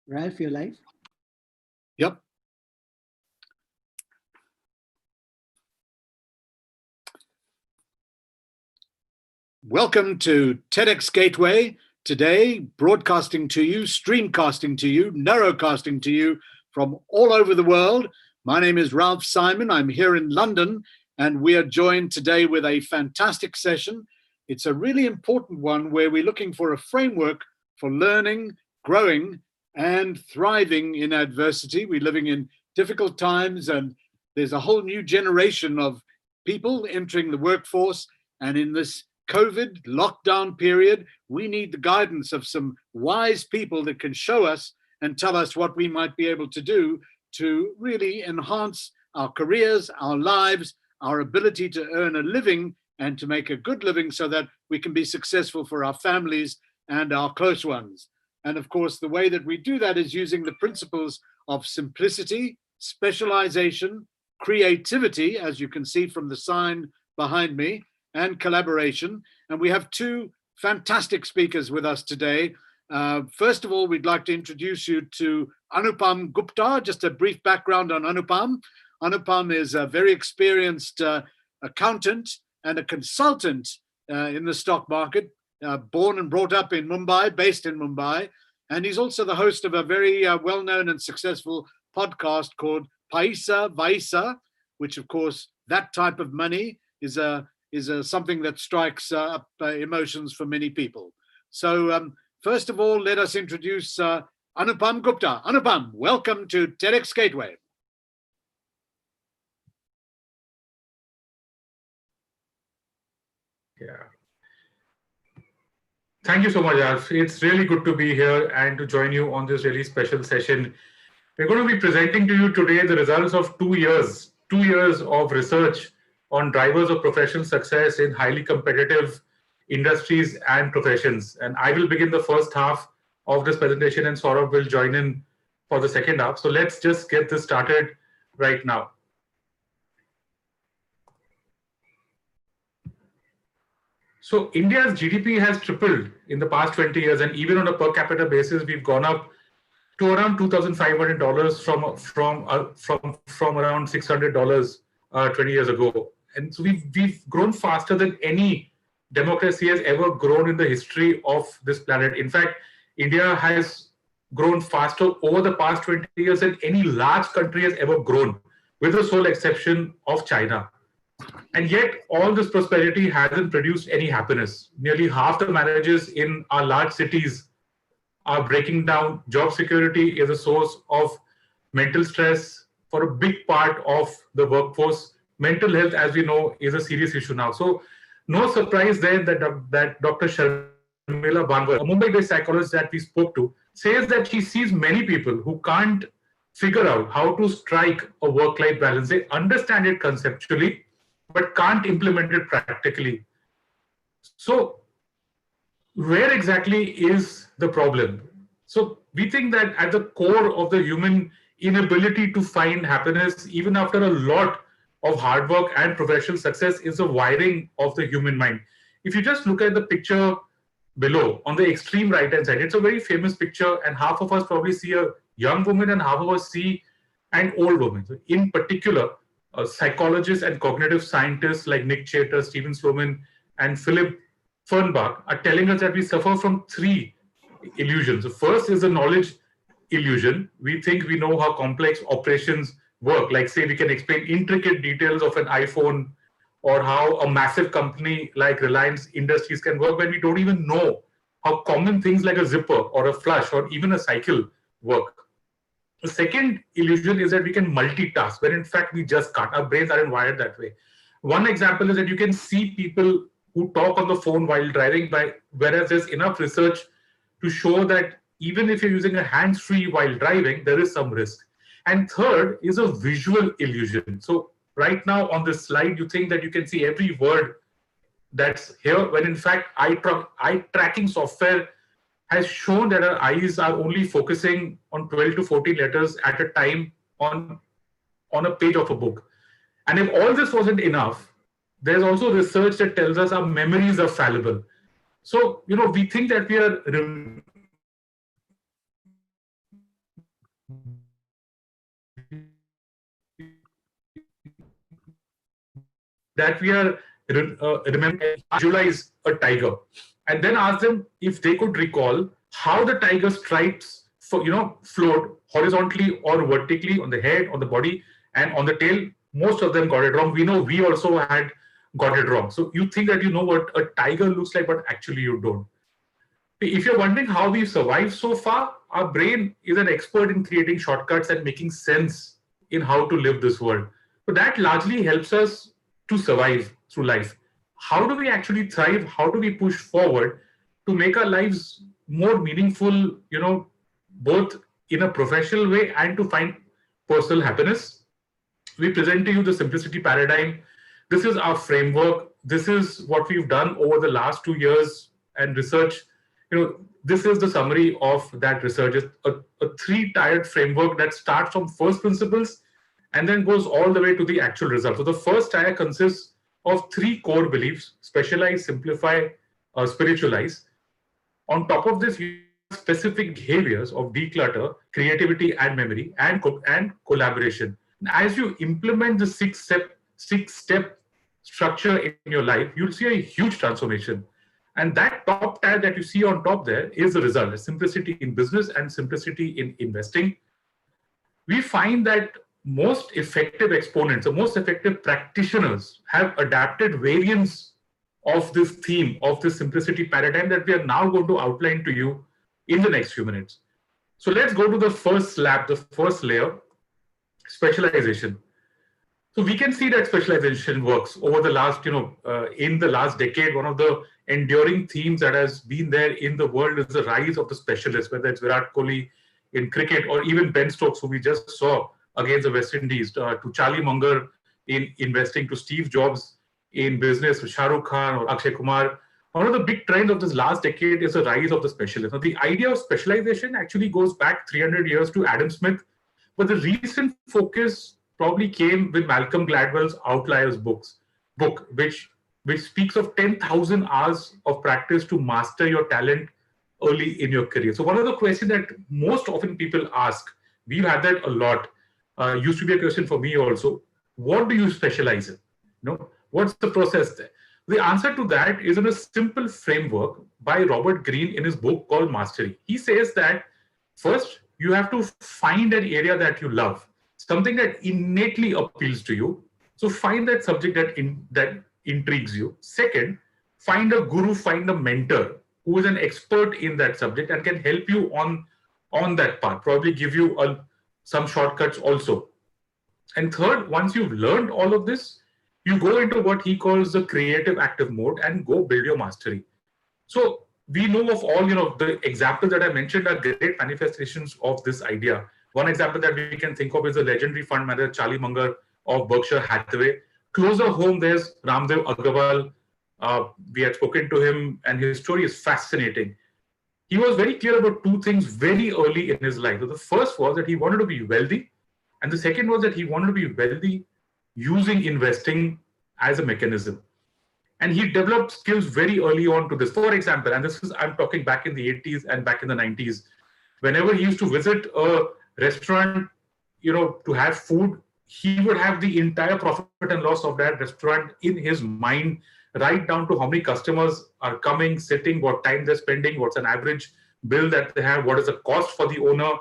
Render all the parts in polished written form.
Ralph, you're live? Yep. Welcome to TEDx Gateway. Today, broadcasting to you, streamcasting to you, narrowcasting to you from all over the world. My name is Ralph Simon. I'm here in London, and we are joined today with a fantastic session. It's a really important one where we're looking for a framework for learning, growing, and thriving in adversity. We're living in difficult times, and there's a whole new generation of people entering the workforce. And in this COVID lockdown period, we need the guidance of some wise people that can show us and tell us what we might be able to do to really enhance our careers, our lives, our ability to earn a living and to make a good living so that we can be successful for our families and our close ones. And of course, the way that we do that is using the principles of simplicity, specialization, creativity, as you can see from the sign behind me, and collaboration. And we have two fantastic speakers with us today. First of all, we'd like to introduce you to Anupam Gupta. Just a brief background on Anupam. Anupam is a very experienced accountant and a consultant in the stock market, born and brought up in Mumbai, based in Mumbai. And he's also the host of a very well-known and successful podcast called Paisa Vaisa, which of course, that type of money is something that strikes up emotions for many people. So first of all, let us introduce Anupam Gupta. Anupam, welcome to TEDx Gateway. Yeah. Thank you so much, Alf. It's really good to be here and to join you on this really special session. We're going to be presenting to you today the results of 2 years of research on drivers of professional success in highly competitive industries and professions. And I will begin the first half of this presentation and Saurabh will join in for the second half. So let's just get this started right now. So India's GDP has tripled in the past 20 years, and even on a per capita basis, we've gone up to around $2,500 from around $600 20 years ago. And so we've grown faster than any democracy has ever grown in the history of this planet. In fact, India has grown faster over the past 20 years than any large country has ever grown, with the sole exception of China. And yet, all this prosperity hasn't produced any happiness. Nearly half the marriages in our large cities are breaking down. Job security is a source of mental stress for a big part of the workforce. Mental health, as we know, is a serious issue now. So, no surprise there that Dr. Sharmila Banwar, a Mumbai-based psychologist that we spoke to, says that she sees many people who can't figure out how to strike a work-life balance. They understand it conceptually, but can't implement it practically. So where exactly is the problem? So we think that at the core of the human inability to find happiness, even after a lot of hard work and professional success, is the wiring of the human mind. If you just look at the picture below, on the extreme right-hand side, it's a very famous picture, and half of us probably see a young woman and half of us see an old woman. So in particular, psychologists and cognitive scientists like Nick Chater, Stephen Sloman, and Philip Fernbach are telling us that we suffer from three illusions. The first is the knowledge illusion. We think we know how complex operations work. Like, say, we can explain intricate details of an iPhone or how a massive company like Reliance Industries can work, when we don't even know how common things like a zipper or a flush or even a cycle work. The second illusion is that we can multitask, when in fact we just can't. Our brains aren't wired that way. One example is that you can see people who talk on the phone while driving, whereas there's enough research to show that even if you're using a hands-free while driving, there is some risk. And third is a visual illusion. So right now on this slide, you think that you can see every word that's here, when in fact eye tracking software has shown that our eyes are only focusing on 12 to 14 letters at a time on a page of a book. And if all this wasn't enough, there's also research that tells us our memories are fallible. So, we think that we are that we are remembering, visualize a tiger, and then ask them if they could recall how the tiger stripes flowed horizontally or vertically on the head, on the body, and on the tail. Most of them got it wrong. We know we also had got it wrong. So you think that you know what a tiger looks like, but actually you don't. If you're wondering how we've survived so far, our brain is an expert in creating shortcuts and making sense in how to live this world. So that largely helps us to survive through life. How do we actually thrive? How do we push forward to make our lives more meaningful, both in a professional way and to find personal happiness? We present to you the simplicity paradigm. This is our framework. This is what we've done over the last 2 years and research. This is the summary of that research. It's a three-tiered framework that starts from first principles and then goes all the way to the actual result. So the first tier consists of 3 core beliefs: specialize, simplify, spiritualize. On top of this, you have specific behaviors of declutter, creativity and memory, and collaboration. As you implement the six-step structure in your life, you'll see a huge transformation. And that top tier that you see on top there is the result: simplicity in business and simplicity in investing. We find that most effective exponents, the most effective practitioners, have adapted variants of this theme, of this simplicity paradigm that we are now going to outline to you in the next few minutes. So let's go to the first slab, the first layer: specialization. So we can see that specialization works over the last, in the last decade. One of the enduring themes that has been there in the world is the rise of the specialist, whether it's Virat Kohli in cricket or even Ben Stokes, who we just saw against the West Indies, to Charlie Munger in investing, to Steve Jobs in business, to Shah Rukh Khan or Akshay Kumar. One of the big trends of this last decade is the rise of the specialist. Now, the idea of specialization actually goes back 300 years to Adam Smith, but the recent focus probably came with Malcolm Gladwell's Outliers book, which speaks of 10,000 hours of practice to master your talent early in your career. So one of the questions that most often people ask, we've had that a lot, used to be a question for me also: what do you specialize in? What's the process there? The answer to that is in a simple framework by Robert Greene in his book called Mastery. He says that first, you have to find an area that you love, something that innately appeals to you. So find that subject that intrigues you. Second, find a guru, find a mentor who is an expert in that subject and can help you on that path, probably give you some shortcuts also. And third, once you've learned all of this, you go into what he calls the creative active mode and go build your mastery. So we know of all, the examples that I mentioned are great manifestations of this idea. One example that we can think of is the legendary fund manager Charlie Munger of Berkshire Hathaway. Closer home, there's Ramdev Agarwal. We had spoken to him, and his story is fascinating. He was very clear about 2 things very early in his life. So the first was that he wanted to be wealthy, and the second was that he wanted to be wealthy using investing as a mechanism. And he developed skills very early on to this. For example, and I'm talking back in the 80s and back in the 90s, whenever he used to visit a restaurant, to have food, he would have the entire profit and loss of that restaurant in his mind, right down to how many customers are coming, sitting, what time they're spending, what's an average bill that they have, what is the cost for the owner.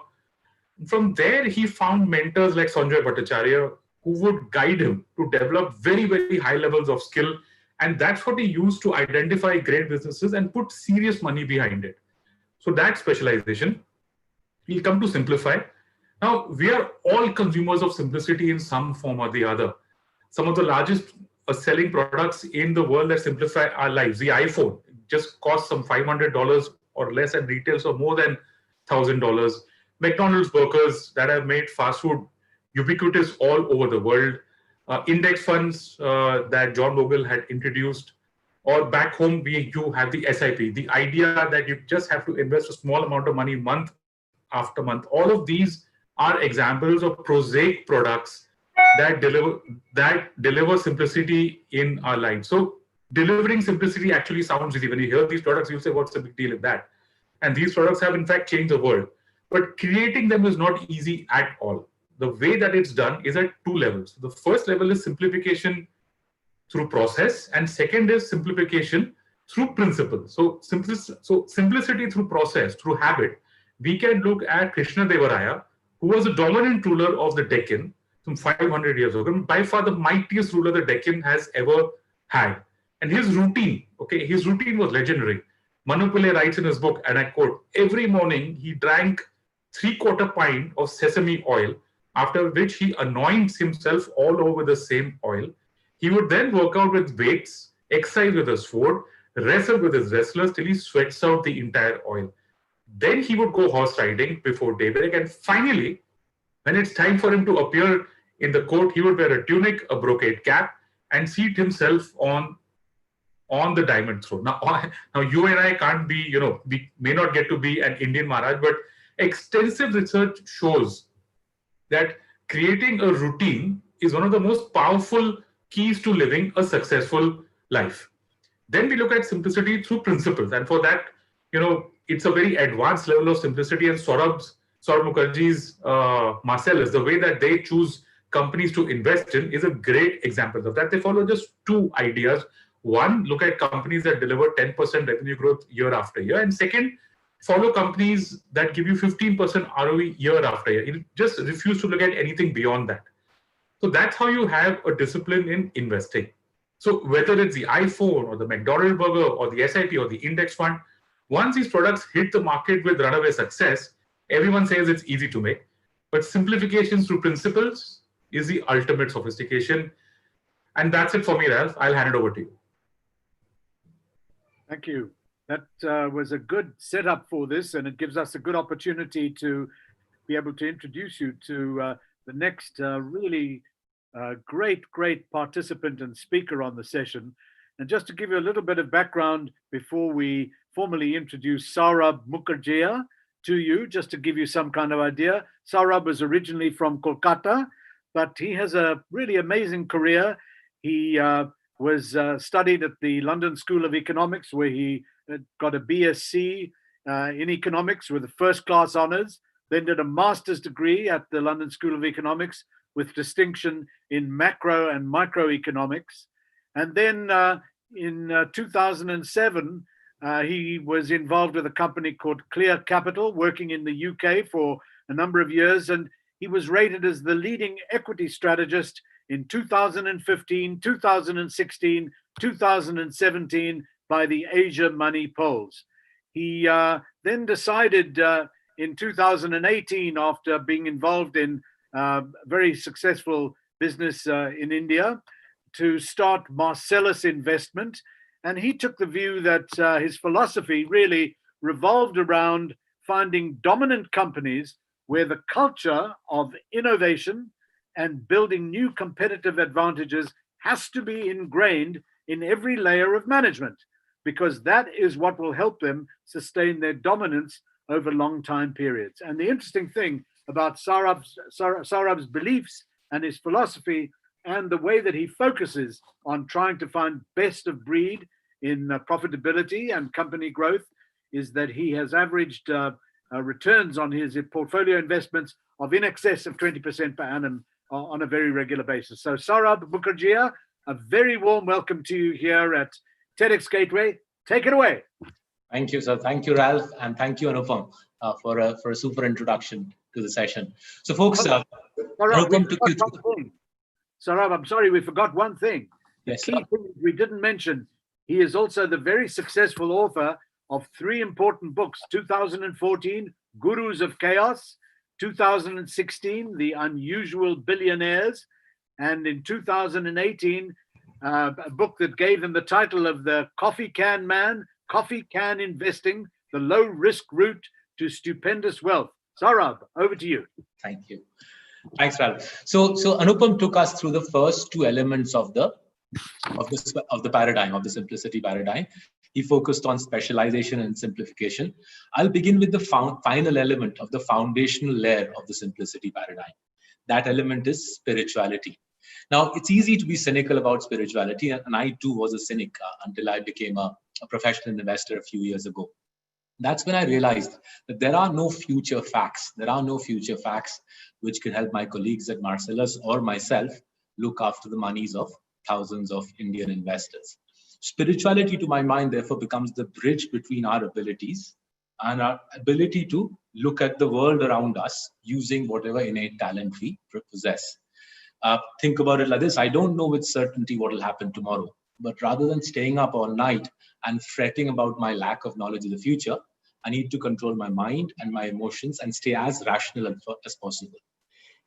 From there, he found mentors like Sanjay Bhattacharya, who would guide him to develop very, very high levels of skill. And that's what he used to identify great businesses and put serious money behind it. So that's specialization. We'll come to simplify. Now, we are all consumers of simplicity in some form or the other. Some of the largest selling products in the world that simplify our lives, the iPhone, just costs some $500 or less and retails for more than $1,000. McDonald's burgers that have made fast food ubiquitous all over the world. Index funds that John Bogle had introduced, or back home, you have the SIP, the idea that you just have to invest a small amount of money month after month. All of these are examples of prosaic products that deliver simplicity in our lives. So delivering simplicity actually sounds easy. When you hear these products, you'll say, what's the big deal in that? And these products have in fact changed the world. But creating them is not easy at all. The way that it's done is at 2 levels. The first level is simplification through process, and second is simplification through principle. So simplicity through process, through habit. We can look at Krishna Devaraya, who was a dominant ruler of the Deccan some 500 years ago, by far the mightiest ruler the Deccan has ever had. And his routine was legendary. Manu Pillai writes in his book, and I quote, every morning he drank 3/4 pint of sesame oil, after which he anoints himself all over the same oil. He would then work out with weights, exercise with his sword, wrestle with his wrestlers till he sweats out the entire oil. Then he would go horse riding before daybreak, and finally, when it's time for him to appear in the court, he would wear a tunic, a brocade cap, and seat himself on the diamond throne. Now you and I can't be, we may not get to be an Indian Maharaj, but extensive research shows that creating a routine is one of the most powerful keys to living a successful life. Then we look at simplicity through principles. And for that, it's a very advanced level of simplicity. And Saurabh Mukherjea's Marcellus, the way that they choose companies to invest in is a great example of that. They follow just two ideas. One, look at companies that deliver 10% revenue growth year after year. And second, follow companies that give you 15% ROE year after year. You just refuse to look at anything beyond that. So that's how you have a discipline in investing. So whether it's the iPhone or the McDonald's burger or the SIP or the index fund, once these products hit the market with runaway success, everyone says it's easy to make. But simplification through principles is the ultimate sophistication. And that's it for me, Ralph. I'll hand it over to you. Thank you. That was a good setup for this, and it gives us a good opportunity to be able to introduce you to the next really great participant and speaker on the session. And just to give you a little bit of background before we formally introduce Saurabh Mukherjea to you, just to give you some kind of idea. Saurabh was originally from Kolkata, but he has a really amazing career. He was studied at the London School of Economics, where he got a BSc in economics with a first-class honors, then did a master's degree at the London School of Economics with distinction in macro and microeconomics. And then in 2007, he was involved with a company called Clear Capital, working in the UK for a number of years, and he was rated as the leading equity strategist in 2015, 2016, 2017 by the Asia Money polls. He then decided in 2018, after being involved in very successful business in India, to start Marcellus Investment. And he took the view that his philosophy really revolved around finding dominant companies where the culture of innovation and building new competitive advantages has to be ingrained in every layer of management, because that is what will help them sustain their dominance over long time periods. And the interesting thing about Saurabh's beliefs and his philosophy and the way that he focuses on trying to find best of breed in profitability and company growth is that he has averaged returns on his portfolio investments of in excess of 20% per annum on a very regular basis. So Saurabh Mukherjea, a very warm welcome to you here at TEDx Gateway. Take it away. Thank you, sir. Thank you, Ralph, and thank you, Anupam, for a super introduction to the session. So, folks, Anupam took you through. Saurabh, I'm sorry, we forgot one thing. The Yes, key thing we didn't mention, he is also the very successful author of 3 important books: 2014, Gurus of Chaos; 2016, The Unusual Billionaires; and in 2018, a book that gave him the title of The Coffee Can Man, Coffee Can Investing, The Low Risk Route to Stupendous Wealth. Saurabh, over to you. Thank you. Thanks, Ralph. So Anupam took us through the first 2 elements of the paradigm, of the simplicity paradigm. He focused on specialization and simplification. I'll begin with the final element of the foundational layer of the simplicity paradigm. That element is spirituality. Now, it's easy to be cynical about spirituality, and I too was a cynic until I became a professional investor a few years ago. That's when I realized that there are no future facts. There are no future facts which can help my colleagues at Marcellus or myself look after the monies of thousands of Indian investors. Spirituality, to my mind, therefore becomes the bridge between our abilities and our ability to look at the world around us using whatever innate talent we possess. Think about it like this. I don't know with certainty what will happen tomorrow, but rather than staying up all night and fretting about my lack of knowledge of the future, I need to control my mind and my emotions and stay as rational as possible.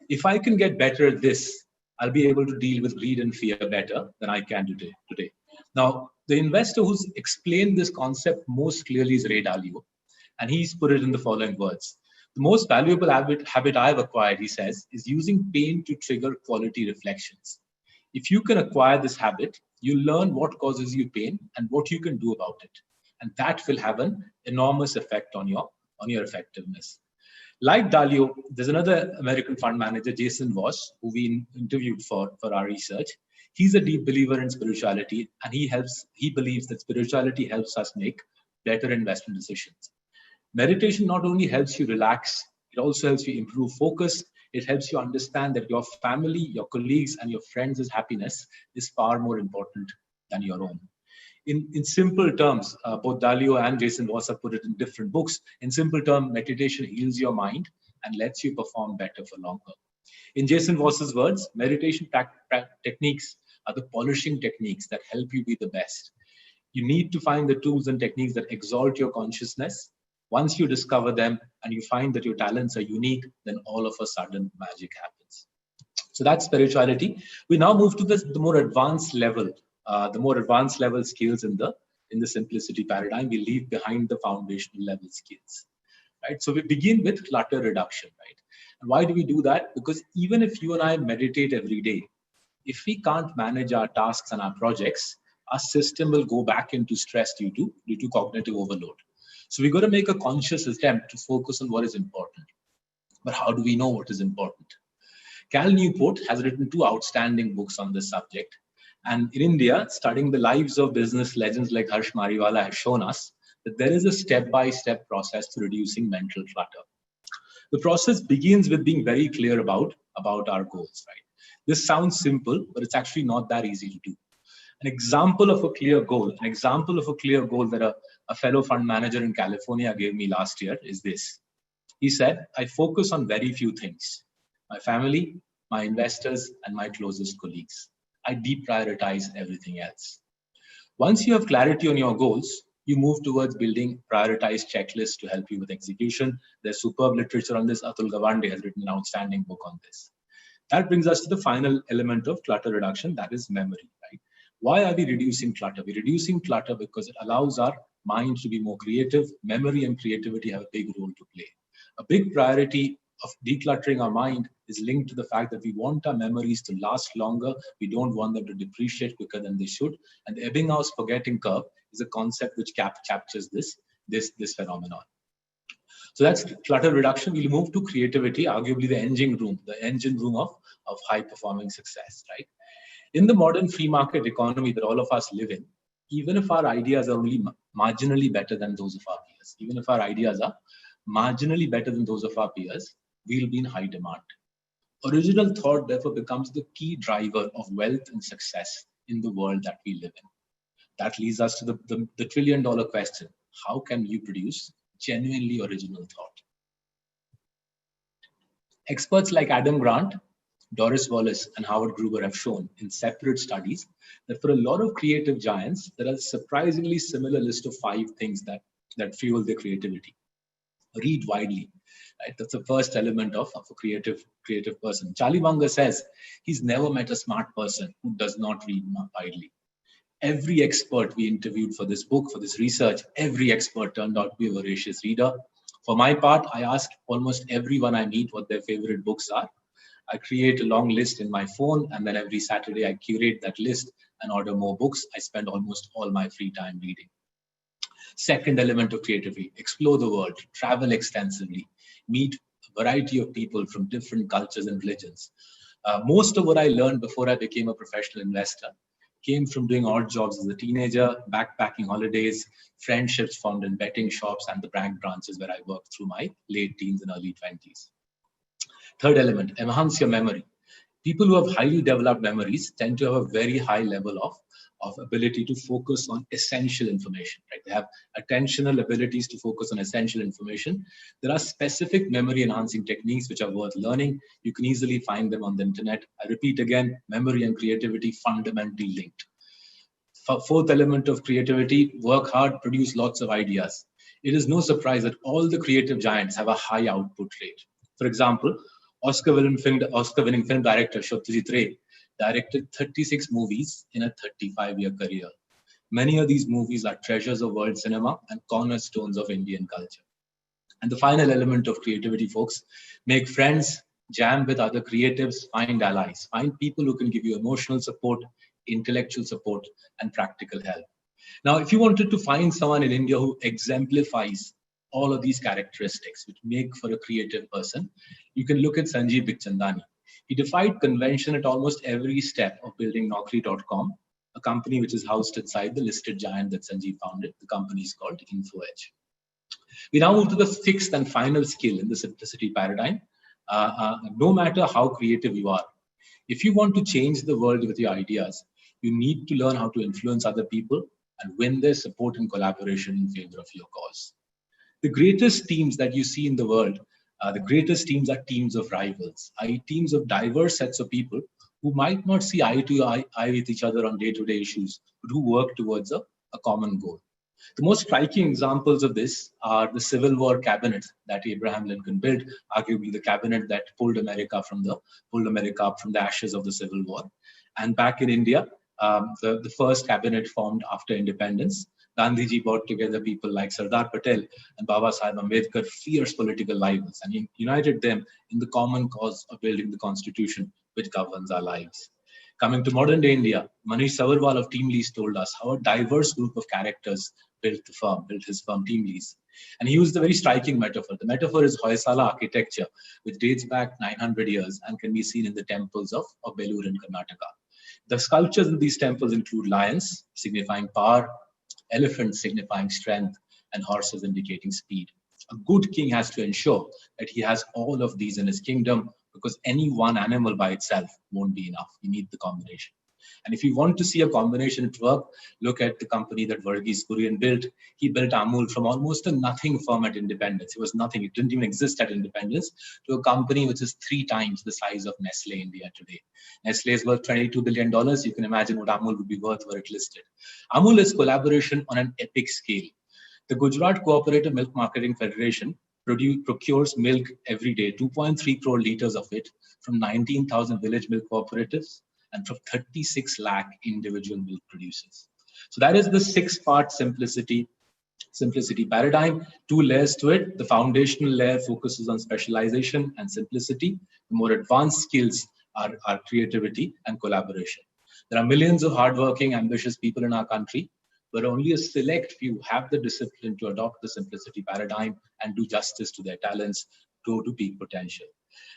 If I can get better at this, I'll be able to deal with greed and fear better than I can today. Now, the investor who's explained this concept most clearly is Ray Dalio, and he's put it in the following words. The most valuable habit I've acquired, he says, is using pain to trigger quality reflections. If you can acquire this habit, you learn what causes you pain and what you can do about it. And that will have an enormous effect on your effectiveness. Like Dalio, there's another American fund manager, Jason Voss, who we interviewed for our research. He's a deep believer in spirituality, and he believes that spirituality helps us make better investment decisions. Meditation not only helps you relax, it also helps you improve focus. It helps you understand that your family, your colleagues, and your friends' happiness is far more important than your own. In simple terms, both Dalio and Jason Voss have put it in different books. In simple terms, meditation heals your mind and lets you perform better for longer. In Jason Voss's words, meditation techniques are the polishing techniques that help you be the best. You need to find the tools and techniques that exalt your consciousness. Once you discover them and you find that your talents are unique, then all of a sudden magic happens. So that's spirituality. We now move to the more advanced level. The more advanced level skills in the simplicity paradigm. We leave behind the foundational level skills, right? So we begin with clutter reduction, right? And why do we do that? Because even if you and I meditate every day, if we can't manage our tasks and our projects, our system will go back into stress due to cognitive overload. So we've got to make a conscious attempt to focus on what is important. But how do we know what is important? Cal Newport has written 2 outstanding books on this subject. And in India, studying the lives of business legends like Harsh Mariwala has shown us that there is a step-by-step process to reducing mental clutter. The process begins with being very clear about our goals, right? This sounds simple, but it's actually not that easy to do. An example of a clear goal that a fellow fund manager in California gave me last year is this. He said, I focus on very few things: my family, my investors, and my closest colleagues. I deprioritize everything else. Once you have clarity on your goals, you move towards building prioritized checklists to help you with execution. There's superb literature on this. Atul Gawande has written an outstanding book on this. That brings us to the final element of clutter reduction, that is memory, right? Why are we reducing clutter? We're reducing clutter because it allows our mind to be more creative. Memory and creativity have a big role to play. A big priority of decluttering our mind is linked to the fact that we want our memories to last longer. We don't want them to depreciate quicker than they should. And the Ebbinghaus forgetting curve is a concept which captures this phenomenon. So that's clutter reduction. We'll move to creativity, arguably the engine room of high performing success, right? In the modern free market economy that all of us live in, even if our ideas are only marginally better than those of our peers, we'll be in high demand. Original thought, therefore, becomes the key driver of wealth and success in the world that we live in. That leads us to the trillion-dollar question. How can you produce genuinely original thought? Experts like Adam Grant, Doris Wallace, and Howard Gruber have shown in separate studies that for a lot of creative giants, there are a surprisingly similar list of 5 things that fuel their creativity. Read widely. Right? That's the first element of a creative person. Charlie Munger says he's never met a smart person who does not read widely. Every expert we interviewed for this book, for this research, every expert turned out to be a voracious reader. For my part, I asked almost everyone I meet what their favorite books are. I create a long list in my phone, and then every Saturday I curate that list and order more books. I spend almost all my free time reading. Second element of creativity, explore the world, travel extensively, meet a variety of people from different cultures and religions. Most of what I learned before I became a professional investor came from doing odd jobs as a teenager, backpacking holidays, friendships formed in betting shops, and the bank branches where I worked through my late teens and early 20s. Third element, enhance your memory. People who have highly developed memories tend to have a very high level of ability to focus on essential information, right? They have attentional abilities to focus on essential information. There are specific memory enhancing techniques which are worth learning. You can easily find them on the internet. I repeat again, memory and creativity fundamentally linked. Fourth element of creativity, work hard, produce lots of ideas. It is no surprise that all the creative giants have a high output rate. For example, Oscar-winning film director Satyajit Ray directed 36 movies in a 35-year career. Many of these movies are treasures of world cinema and cornerstones of Indian culture. And the final element of creativity, folks, make friends, jam with other creatives, find allies, find people who can give you emotional support, intellectual support, and practical help. Now, if you wanted to find someone in India who exemplifies all of these characteristics, which make for a creative person, you can look at Sanjeev Bikhchandani. He defied convention at almost every step of building Naukri.com, a company which is housed inside the listed giant that Sanjeev founded. The company is called InfoEdge. We now move to the sixth and final skill in the simplicity paradigm. No matter how creative you are, if you want to change the world with your ideas, you need to learn how to influence other people and win their support and collaboration in favor of your cause. The greatest teams that you see in the world, the greatest teams are teams of rivals, teams of diverse sets of people who might not see eye to eye with each other on day-to-day issues, but who work towards a common goal. The most striking examples of this are the Civil War cabinet that Abraham Lincoln built, arguably the cabinet that pulled America up from the ashes of the Civil War. And back in India, the first cabinet formed after independence. Gandhiji brought together people like Sardar Patel and Baba Sahib Ambedkar, fierce political rivals, and he united them in the common cause of building the constitution which governs our lives. Coming to modern day India, Manish Savarwal of Team Lease told us how a diverse group of characters built his firm Team Lease. And he used a very striking metaphor. The metaphor is Hoysala architecture, which dates back 900 years and can be seen in the temples of Belur in Karnataka. The sculptures in these temples include lions, signifying power, elephants signifying strength, and horses indicating speed. A good king has to ensure that he has all of these in his kingdom, because any one animal by itself won't be enough. You need the combination. And if you want to see a combination at work, look at the company that Verghese Kurian built. He built Amul from almost a nothing firm at independence. It was nothing. It didn't even exist at independence, to a company which is 3 times the size of Nestle India today. Nestle is worth $22 billion. You can imagine what Amul would be worth were it listed. Amul is collaboration on an epic scale. The Gujarat Cooperative Milk Marketing Federation procures milk every day, 2.3 crore liters of it, from 19,000 village milk cooperatives and from 36 lakh individual milk producers. So that is the 6-part simplicity paradigm. 2 layers to it. The foundational layer focuses on specialization and simplicity. The more advanced skills are creativity and collaboration. There are millions of hardworking, ambitious people in our country, but only a select few have the discipline to adopt the simplicity paradigm and do justice to their talents, grow to peak potential.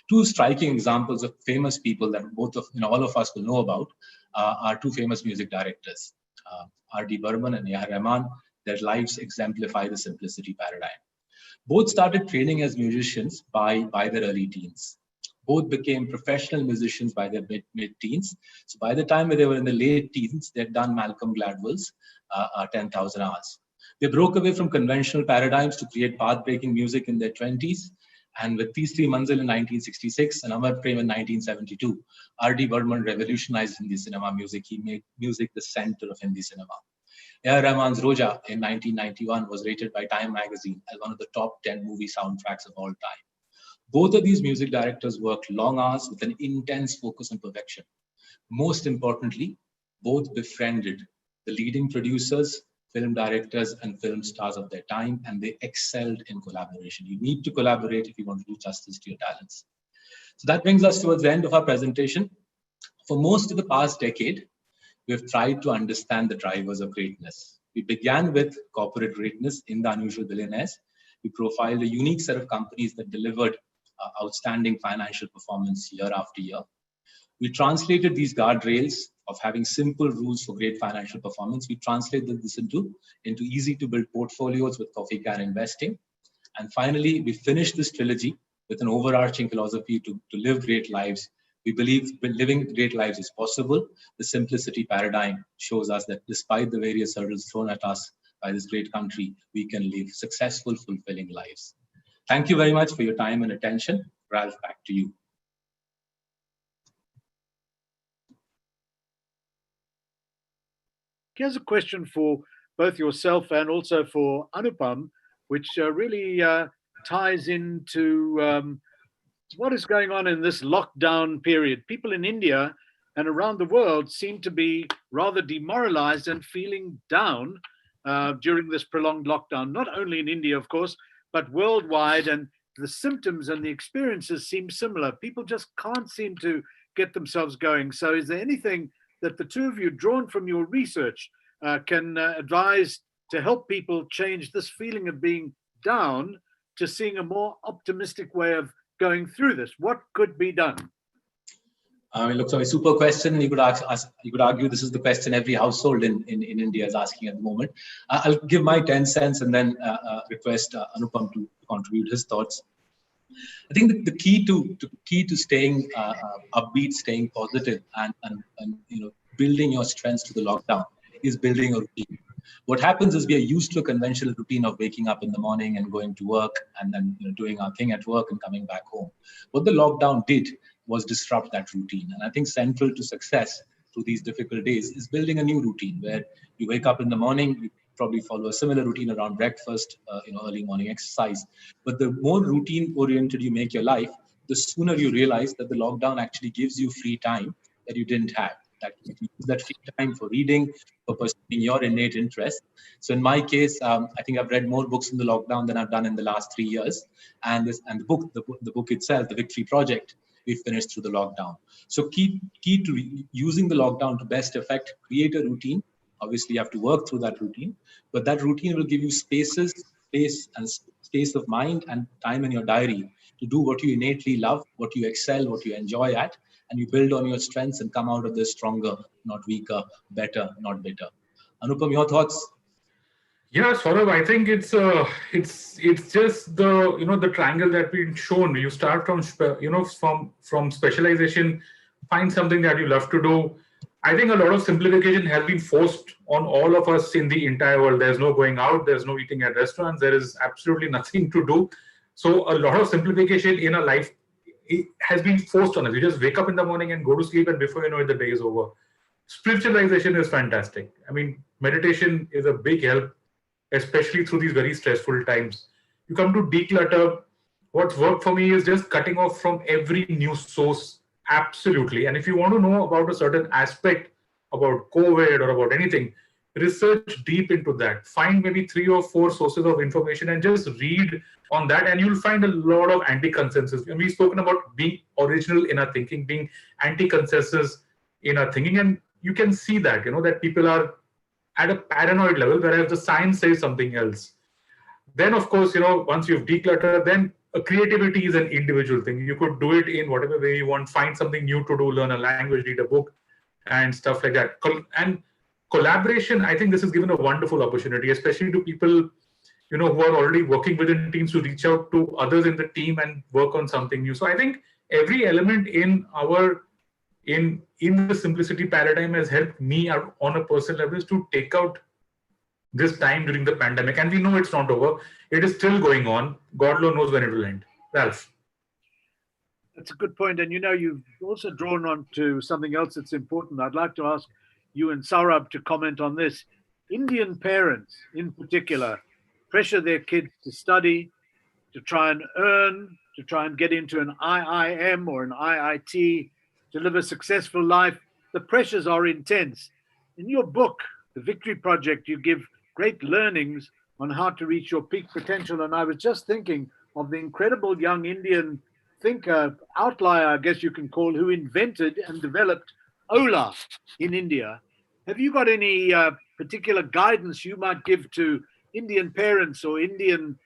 2 striking examples of famous people that all of us will know about are 2 famous music directors, R.D. Burman and A.R. Rahman. Their lives exemplify the simplicity paradigm. Both started training as musicians by their early teens. Both became professional musicians by their mid-teens. So by the time they were in the late teens, they had done Malcolm Gladwell's 10,000 Hours. They broke away from conventional paradigms to create path-breaking music in their 20s. And with Teesri Manzil in 1966 and Amar Prem in 1972, R.D. Burman revolutionized Hindi cinema music. He made music the center of Hindi cinema. A.R. Rahman's Roja in 1991 was rated by Time magazine as one of the top 10 movie soundtracks of all time. Both of these music directors worked long hours with an intense focus on perfection. Most importantly, both befriended the leading producers, film directors, and film stars of their time, and they excelled in collaboration. You need to collaborate if you want to do justice to your talents. So that brings us towards the end of our presentation. For most of the past decade, we have tried to understand the drivers of greatness. We began with corporate greatness in The Unusual Billionaires. We profiled a unique set of companies that delivered outstanding financial performance year after year. We translated these guardrails of having simple rules for great financial performance. We translated this into easy to build portfolios with coffee can investing. And finally, we finished this trilogy with an overarching philosophy to live great lives We believe living great lives is possible. The simplicity paradigm shows us that despite the various hurdles thrown at us by this great country, we can live successful, fulfilling lives. Thank you very much for your time and attention. Ralph, back to you. Here's a question for both yourself and also for Anupam, which really ties into what is going on in this lockdown period. People in India and around the world seem to be rather demoralized and feeling down during this prolonged lockdown, not only in India, of course, but worldwide. And the symptoms and the experiences seem similar. People just can't seem to get themselves going. So is there anything that the two of you, drawn from your research, can advise to help people change this feeling of being down to seeing a more optimistic way of going through this? What could be done? It looks like a super question. You could argue this is the question every household in India is asking at the moment. I'll give my 10 cents and then request Anupam to contribute his thoughts. I think that the key to staying upbeat, staying positive, and building your strengths to the lockdown is building a routine. What happens is we are used to a conventional routine of waking up in the morning and going to work and then doing our thing at work and coming back home. What the lockdown did was disrupt that routine. And I think central to success through these difficult days is building a new routine where you wake up in the morning, you probably follow a similar routine around breakfast, early morning exercise. But the more routine oriented you make your life, the sooner you realize that the lockdown actually gives you free time that you didn't have. That free time for reading, for pursuing your innate interest. So in my case, I think I've read more books in the lockdown than I've done in the last 3 years. And the book itself, The Victory Project, we finished through the lockdown. So key to using the lockdown to best effect, create a routine. Obviously, you have to work through that routine, but that routine will give you space of mind and time in your diary to do what you innately love, what you excel, what you enjoy at, and you build on your strengths and come out of this stronger, not weaker, better, not bitter. Anupam, your thoughts? Yeah, Saurabh, I think it's just the triangle that we've shown. You start from from specialization, find something that you love to do. I think a lot of simplification has been forced on all of us in the entire world. There's no going out, there's no eating at restaurants, there is absolutely nothing to do. So a lot of simplification in a life has been forced on us. You just wake up in the morning and go to sleep, and before you know it, the day is over. Spiritualization is fantastic. I mean, meditation is a big help, especially through these very stressful times. You come to declutter. What's worked for me is just cutting off from every news source, absolutely. And if you want to know about a certain aspect about COVID or about anything, research deep into that. Find maybe 3 or 4 sources of information and just read on that, and you'll find a lot of anti-consensus. And we've spoken about being original in our thinking, being anti-consensus in our thinking, and you can see that, that people are at a paranoid level, whereas the science says something else. Then, of course, once you've decluttered, then creativity is an individual thing. You could do it in whatever way you want, find something new to do, learn a language, read a book, and stuff like that. And collaboration, I think this is given a wonderful opportunity, especially to people, who are already working within teams, to reach out to others in the team and work on something new. So I think every element in the simplicity paradigm has helped me out on a personal level to take out this time during the pandemic. And we know it's not over. It is still going on. God knows when it will end. Ralph. That's a good point. And you've also drawn on to something else that's important. I'd like to ask you and Saurabh to comment on this. Indian parents, in particular, pressure their kids to study, to try and earn, to try and get into an IIM or an IIT, to live a successful life. The pressures are intense. In your book, The Victory Project, you give great learnings on how to reach your peak potential. And I was just thinking of the incredible young Indian thinker, outlier, I guess you can call, who invented and developed Ola in India. Have you got any particular guidance you might give to Indian parents or Indian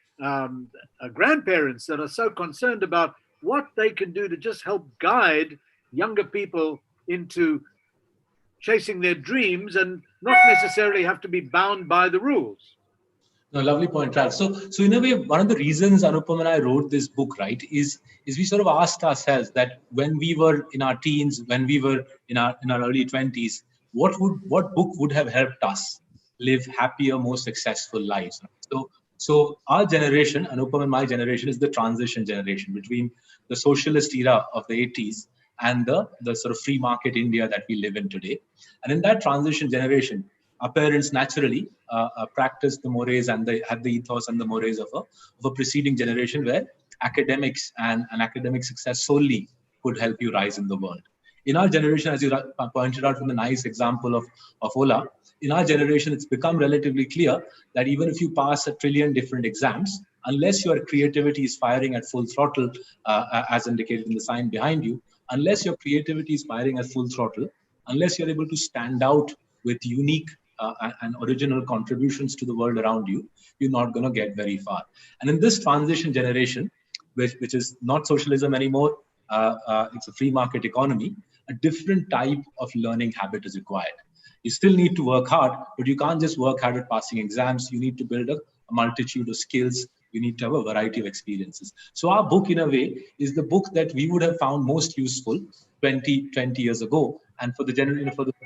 grandparents that are so concerned about what they can do to just help guide younger people into chasing their dreams and not necessarily have to be bound by the rules? No, lovely point, Ralph. So in a way, one of the reasons Anupam and I wrote this book, right, is we sort of asked ourselves that when we were in our teens, when we were in our early 20s, what book would have helped us live happier, more successful lives? So our generation, Anupam and my generation, is the transition generation between the socialist era of the 80s and the sort of free market India that we live in today. And in that transition generation, our parents naturally practiced the mores and they had the ethos and the mores of a preceding generation where academics and academic success solely could help you rise in the world. In our generation, as you pointed out from the nice example of Ola, in our generation, it's become relatively clear that even if you pass a trillion different exams, unless your creativity is firing at full throttle, as indicated in the sign behind you, unless your creativity is firing at full throttle, unless you're able to stand out with unique and original contributions to the world around you, you're not going to get very far. And in this transition generation, which is not socialism anymore, it's a free market economy, a different type of learning habit is required. You still need to work hard, but you can't just work hard at passing exams. You need to build a multitude of skills. You need to have a variety of experiences. So our book, in a way, is the book that we would have found most useful 20 years ago. And for the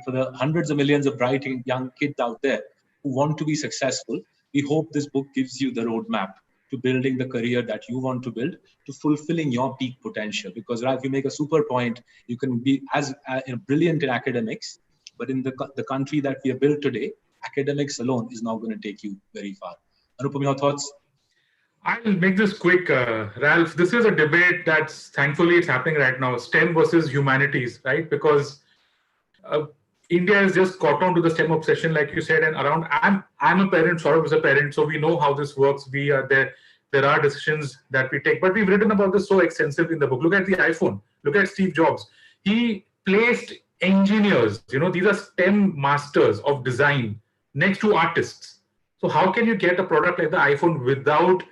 for the hundreds of millions of bright young kids out there who want to be successful, we hope this book gives you the roadmap to building the career that you want to build, to fulfilling your peak potential. Because Ralph, you make a super point. You can be as brilliant in academics, but in the country that we have built today, academics alone is not going to take you very far. Anupam, your thoughts? I'll make this quick, Ralph. This is a debate that's thankfully it's happening right now: STEM versus humanities, right? Because India has just caught on to the STEM obsession, like you said, and around. I'm a parent. Saurabh is a parent, so we know how this works. We are there. There are decisions that we take, but we've written about this so extensively in the book. Look at the iPhone. Look at Steve Jobs. He placed engineers. These are STEM masters of design next to artists. So how can you get a product like the iPhone without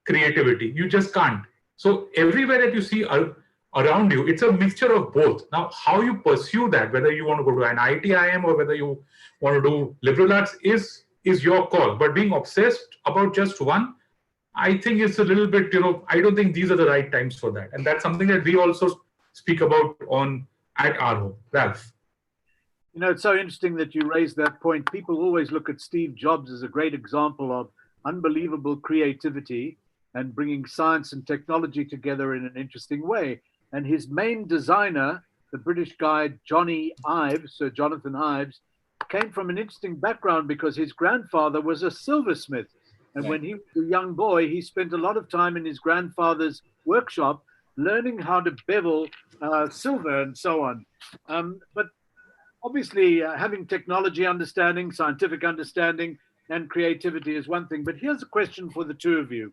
creativity? You just can't. So everywhere that you see around you, it's a mixture of both. Now, how you pursue that, whether you want to go to an IIM or whether you want to do liberal arts, is your call. But being obsessed about just one, I think it's a little bit, I don't think these are the right times for that. And that's something that we also speak about at our home. Ralph. It's so interesting that you raised that point. People always look at Steve Jobs as a great example of unbelievable creativity and bringing science and technology together in an interesting way. And his main designer, the British guy, Sir Jonathan Ives, came from an interesting background because his grandfather was a silversmith. And when he was a young boy, he spent a lot of time in his grandfather's workshop learning how to bevel silver and so on. But obviously, having technology understanding, scientific understanding, and creativity is one thing. But here's a question for the two of you.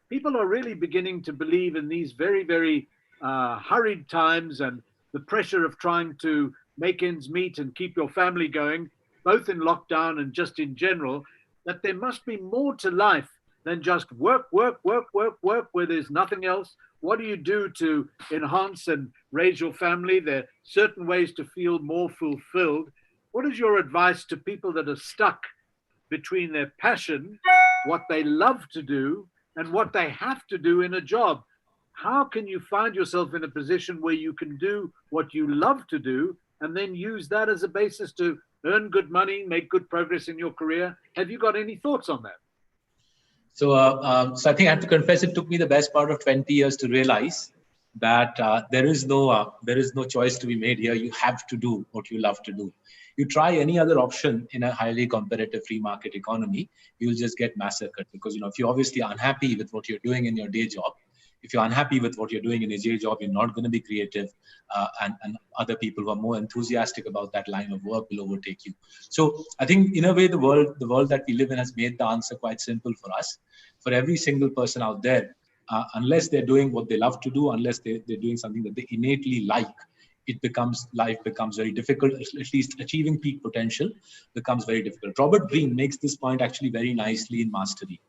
People are really beginning to believe in these very, very hurried times and the pressure of trying to make ends meet and keep your family going, both in lockdown and just in general, that there must be more to life than just work, where there's nothing else. What do you do to enhance and raise your family? There are certain ways to feel more fulfilled. What is your advice to people that are stuck between their passion, what they love to do, and what they have to do in a job? How can you find yourself in a position where you can do what you love to do and then use that as a basis to earn good money, make good progress in your career? Have you got any thoughts on that? So I think I have to confess, it took me the best part of 20 years to realize that there is no choice to be made here. You have to do what you love to do. You try any other option in a highly competitive free market economy, you'll just get massacred because if you're obviously unhappy with what you're doing in your day job, if you're unhappy with what you're doing in your day job, you're not going to be creative, and other people who are more enthusiastic about that line of work will overtake you. So I think in a way, the world that we live in has made the answer quite simple for us. For every single person out there, unless they're doing what they love to do, unless they're doing something that they innately like, life becomes very difficult. At least achieving peak potential becomes very difficult. Robert Greene makes this point actually very nicely in Mastery.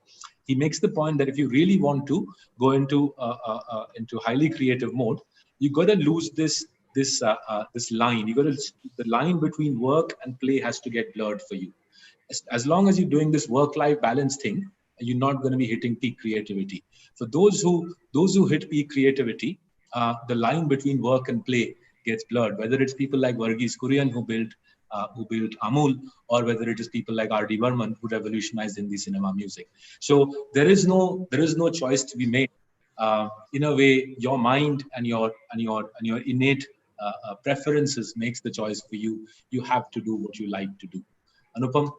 He makes the point that if you really want to go into highly creative mode, you got to lose this line. The line between work and play has to get blurred for you. As long as you're doing this work-life balance thing, you're not going to be hitting peak creativity. For those who hit peak creativity, the line between work and play gets blurred. Whether it's people like Verghese Kurian who built Amul, or whether it is people like R.D. Burman who revolutionized Hindi cinema music. So there is no choice to be made. In a way, your mind and your innate preferences makes the choice for you. You have to do what you like to do. Anupam?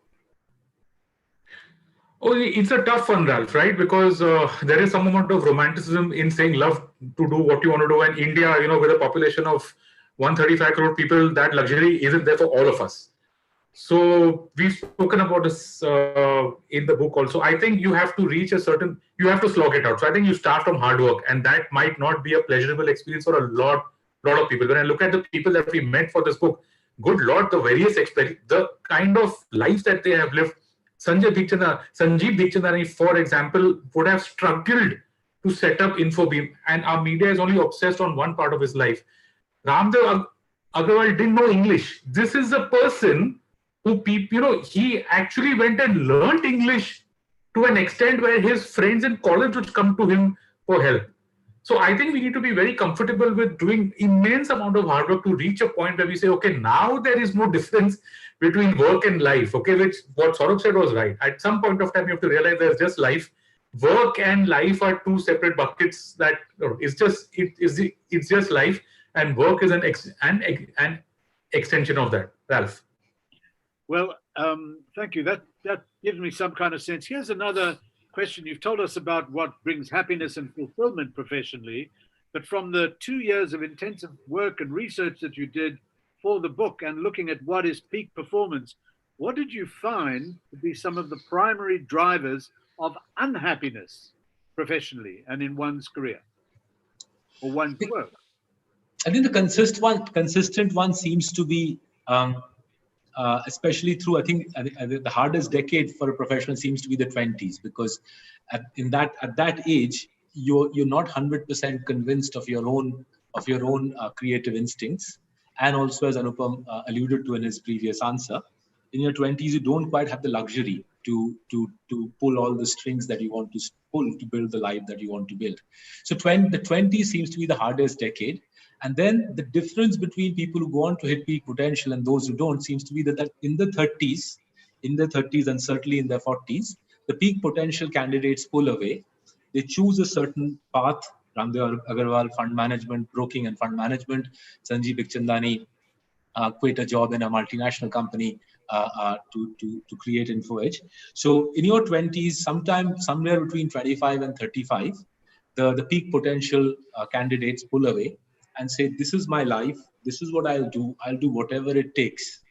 Oh, it's a tough one, Ralph, right? Because there is some amount of romanticism in saying love to do what you want to do. And India, with a population of 135 crore people, that luxury isn't there for all of us. So we've spoken about this in the book also. I think you have to reach you have to slog it out. So I think you start from hard work, and that might not be a pleasurable experience for a lot of people. When I look at the people that we met for this book, good Lord, the kind of lives that they have lived. Sanjeev Bikhchandani, for example, would have struggled to set up Infobeam, and our media is only obsessed on one part of his life. Ramdev Agarwal didn't know English. This is a person who, he actually went and learned English to an extent where his friends in college would come to him for help. So I think we need to be very comfortable with doing immense amount of hard work to reach a point where we say, okay, now there is no difference between work and life. Okay, which what Saurabh said was right. At some point of time, you have to realize there's just life. Work and life are two separate buckets. That it's just life, and work is an extension of that. Ralph. Well, thank you. That gives me some kind of sense. Here's another question. You've told us about what brings happiness and fulfillment professionally, but from the 2 years of intensive work and research that you did for the book and looking at what is peak performance, what did you find to be some of the primary drivers of unhappiness professionally and in one's career or one's work? I think the consistent one seems to be especially through, I think the hardest decade for a professional seems to be the 20s, because at that age, you're not 100% convinced of your own creative instincts. And also, as Anupam alluded to in his previous answer, in your 20s, you don't quite have the luxury to pull all the strings that you want to pull to build the life that you want to build. So the 20s seems to be the hardest decade. And then the difference between people who go on to hit peak potential and those who don't seems to be that in the 30s and certainly in their 40s, the peak potential candidates pull away. They choose a certain path. Ramdev Agarwal, fund management, broking and fund management. Sanjeev Bikhchandani quit a job in a multinational company to create InfoEdge. So in your 20s, somewhere between 25 and 35, the peak potential candidates pull away and say, this is my life, this is what I'll do whatever it takes.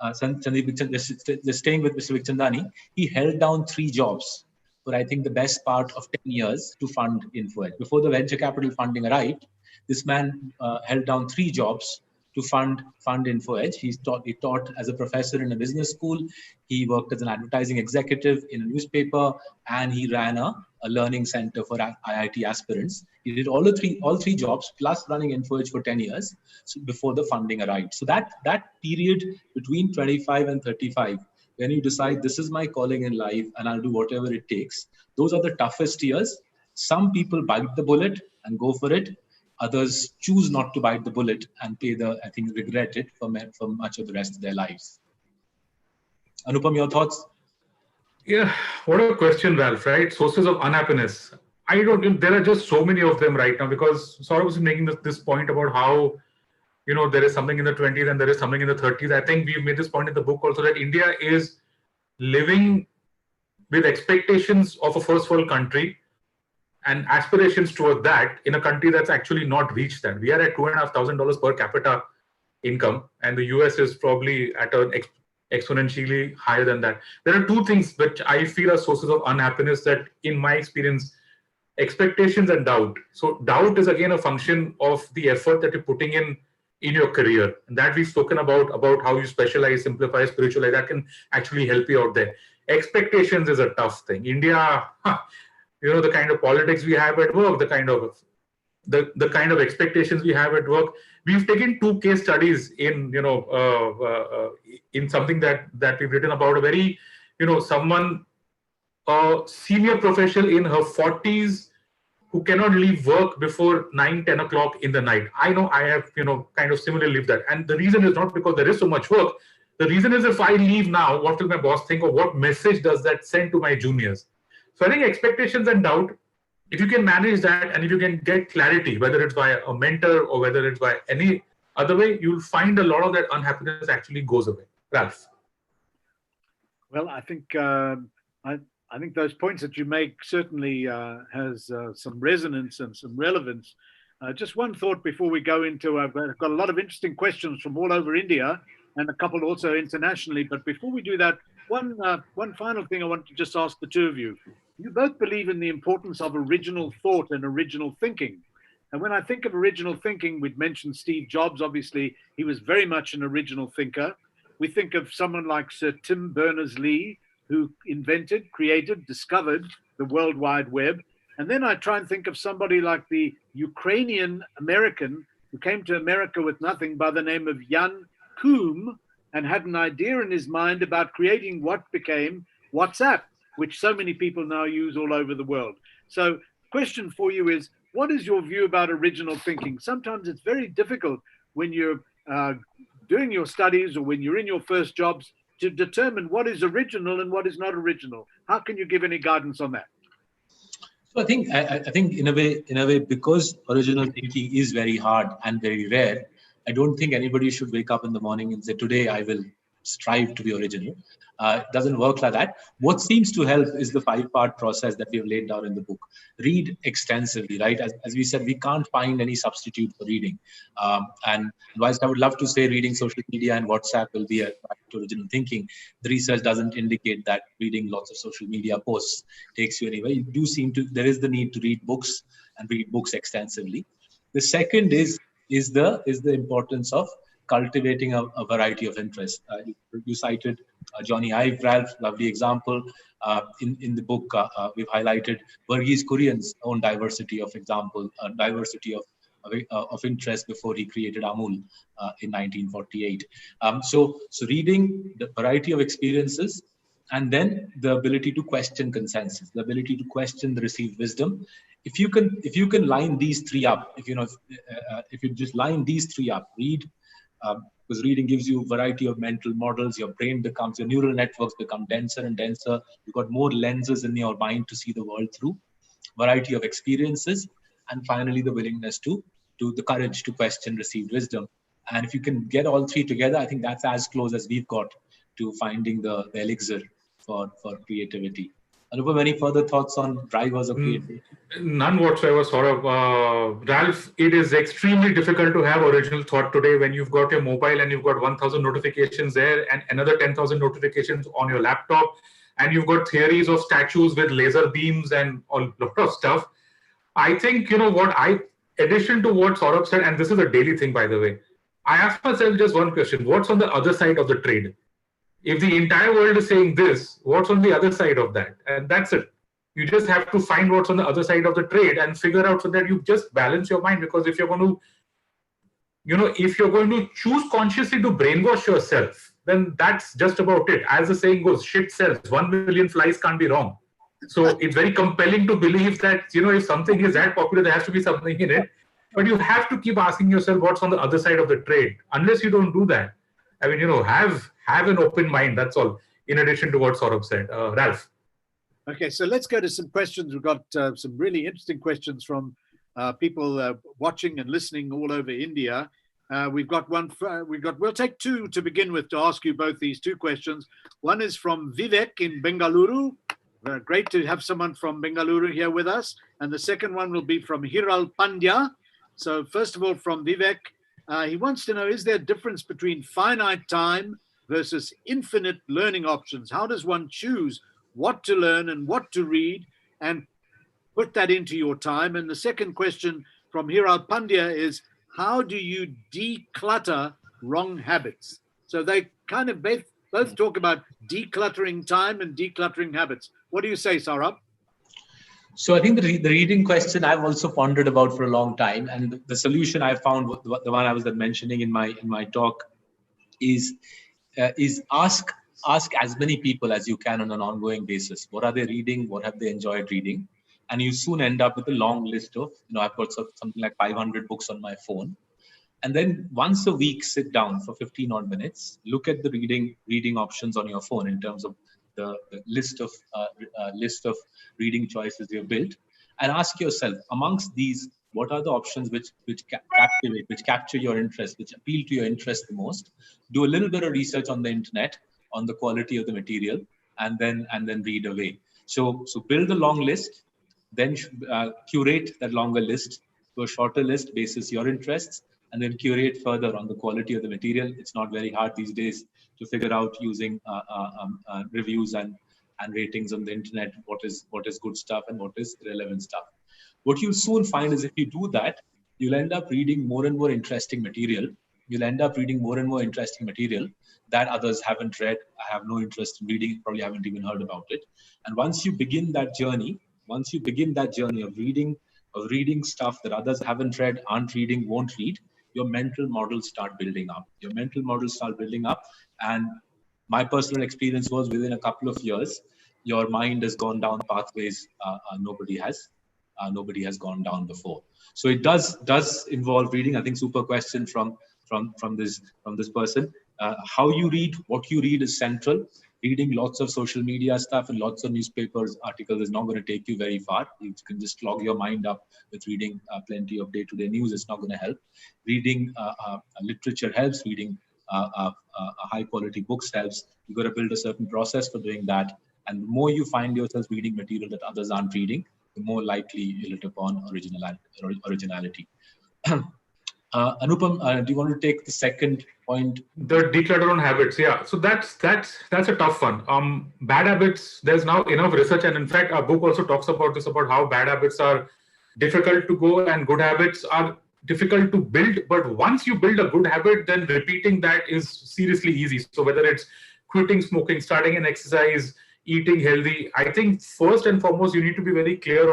Sanjeev Bikhchandani, just staying with Mr. Bikhchandani, he held down 3 jobs for, I think, the best part of 10 years to fund InfoEdge. Before the venture capital funding arrived, this man held down 3 jobs to fund InfoEdge. He taught as a professor in a business school. He worked as an advertising executive in a newspaper, and he ran a learning center for IIT aspirants. He did all three jobs plus running InfoEdge for 10 years before the funding arrived. So that period between 25 and 35, when you decide this is my calling in life and I'll do whatever it takes, those are the toughest years. Some people bite the bullet and go for it. Others choose not to bite the bullet and regret it for much of the rest of their lives. Anupam, your thoughts? Yeah, what a question, Ralph, right? Sources of unhappiness. There are just so many of them right now, because Saurabh was making this point about how, there is something in the 20s and there is something in the 30s. I think we've made this point in the book also that India is living with expectations of a first world country and aspirations toward that in a country that's actually not reached that. We are at $2,500 per capita income, and the US is probably at an exponentially higher than that. There are 2 things which I feel are sources of unhappiness that, in my experience, expectations and doubt. So doubt is again a function of the effort that you're putting in your career. And that we've spoken about how you specialize, simplify, spiritualize, that can actually help you out there. Expectations is a tough thing. India, the kind of politics we have at work, the kind of expectations we have at work, we've taken 2 case studies in, in something that we've written about a very, someone, a senior professional in her 40s who cannot leave work before 9-10 o'clock in the night. I know I have, kind of similarly lived that. And the reason is not because there is so much work. The reason is if I leave now, what will my boss think, or what message does that send to my juniors? So I think expectations and doubt, if you can manage that and if you can get clarity, whether it's via a mentor or whether it's by any other way, you'll find a lot of that unhappiness actually goes away. Ralph. Well, I think I think those points that you make certainly has some resonance and some relevance. Just one thought before we go into, I've got a lot of interesting questions from all over India and a couple also internationally. But before we do that, one final thing I want to just ask the two of you. You both believe in the importance of original thought and original thinking. And when I think of original thinking, we'd mentioned Steve Jobs, obviously, he was very much an original thinker. We think of someone like Sir Tim Berners-Lee, who invented, created, discovered the World Wide Web. And then I try and think of somebody like the Ukrainian American who came to America with nothing by the name of Jan Koum and had an idea in his mind about creating what became WhatsApp, which so many people now use all over the world. So question for you is, what is your view about original thinking? Sometimes it's very difficult when you're doing your studies or when you're in your first jobs to determine what is original and what is not original. How can you give any guidance on that? So I think in a way, because original thinking is very hard and very rare, I don't think anybody should wake up in the morning and say, today I will strive to be original. It doesn't work like that. What seems to help is the 5-part process that we have laid down in the book. Read extensively, right? As we said, we can't find any substitute for reading. And whilst I would love to say reading social media and WhatsApp will be a to original thinking, the research doesn't indicate that reading lots of social media posts takes you anywhere. There is the need to read books and read books extensively. The second is the importance of cultivating a variety of interests. You cited Johnny Ive, Ralph, lovely example. In the book, we've highlighted Verghese Kurian's own diversity of example, diversity of interest before he created Amul in 1948. So reading the variety of experiences, and then the ability to question consensus, the ability to question the received wisdom. If you can line these 3 up, if you just line these 3 up, read. Because reading gives you a variety of mental models, your neural networks become denser and denser. You've got more lenses in your mind to see the world through, variety of experiences, and finally the willingness to the courage to question received wisdom. And if you can get all 3 together, I think that's as close as we've got to finding the elixir for creativity. Anupam, any further thoughts on drivers of creativity? None whatsoever, Saurabh. Ralph, it is extremely difficult to have original thought today when you've got your mobile and you've got 1,000 notifications there and another 10,000 notifications on your laptop, and you've got theories of statues with laser beams and a lot of stuff. I think, addition to what Saurabh said, and this is a daily thing, by the way, I ask myself just one question: what's on the other side of the trade? If the entire world is saying this, what's on the other side of that? And that's it. You just have to find what's on the other side of the trade and figure out so that you just balance your mind. Because if you're going to choose consciously to brainwash yourself, then that's just about it. As the saying goes, shit sells. 1 million flies can't be wrong. So it's very compelling to believe that, if something is that popular, there has to be something in it. But you have to keep asking yourself what's on the other side of the trade. Unless you don't do that, I mean, have an open mind. That's all. In addition to what Saurabh said, Ralph. Okay, so let's go to some questions. We've got some really interesting questions from people watching and listening all over India. We'll take 2 to begin with to ask you both these 2 questions. One is from Vivek in Bengaluru. Great to have someone from Bengaluru here with us. And the second one will be from Hiral Pandya. So first of all, from Vivek, he wants to know, is there a difference between finite time versus infinite learning options? How does one choose what to learn and what to read and put that into your time? And the second question from Hiral Pandya is, how do you declutter wrong habits? So they kind of both talk about decluttering time and decluttering habits. What do you say, Saurabh? So I think the reading question I've also pondered about for a long time, and the solution I found, the one I was mentioning in my talk, is ask as many people as you can on an ongoing basis. What are they reading? What have they enjoyed reading? And you soon end up with a long list of, I've got something like 500 books on my phone. And then once a week, sit down for 15 odd minutes, look at the reading options on your phone in terms of the list of reading choices you've built, and ask yourself, amongst these, what are the options which captivate, which capture your interest, which appeal to your interest the most? Do a little bit of research on the internet on the quality of the material, and then read away. So build a long list, then curate that longer list to a shorter list basis your interests, and then curate further on the quality of the material. It's not very hard these days to figure out using reviews and ratings on the internet what is good stuff and what is relevant stuff. What you'll soon find is if you do that, you'll end up reading more and more interesting material. You'll end up reading more and more interesting material that others haven't read, have no interest in reading, probably haven't even heard about it. And once you begin that journey of reading stuff that others haven't read, aren't reading, won't read, your mental models start building up. And my personal experience was, within a couple of years, your mind has gone down pathways nobody has gone down before. So it does involve reading. I think super question from this person. How you read, what you read is central. Reading lots of social media stuff and lots of newspapers articles is not going to take you very far. You can just clog your mind up with reading plenty of day-to-day news. It's not going to help. Reading literature helps. Reading high-quality books helps. You've got to build a certain process for doing that. And the more you find yourself reading material that others aren't reading, the more likely you'll hit upon originality. Anupam, do you want to take the second point? The declutter on habits. Yeah. So that's a tough one. Bad habits, there's now enough research. And in fact, our book also talks about this, about how bad habits are difficult to go and good habits are difficult to build. But once you build a good habit, then repeating that is seriously easy. So whether it's quitting smoking, starting an exercise, eating healthy, I think first and foremost, you need to be very clear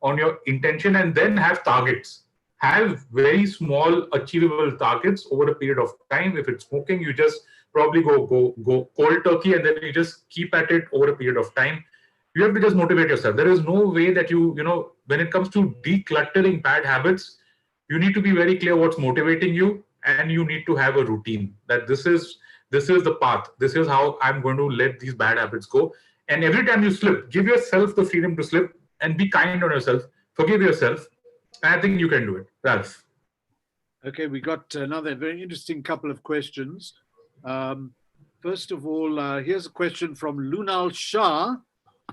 on your intention, and then have targets. Have very small achievable targets over a period of time. If it's smoking, you just probably go cold turkey, and then you just keep at it over a period of time. You have to just motivate yourself. There is no way that you when it comes to decluttering bad habits, you need to be very clear what's motivating you, and you need to have a routine that this is the path. This is how I'm going to let these bad habits go. And every time you slip, give yourself the freedom to slip and be kind on yourself. Forgive yourself. I think you can do it. Ralph. Okay, we got another very interesting couple of questions. First of all, here's a question from Lunal Shah.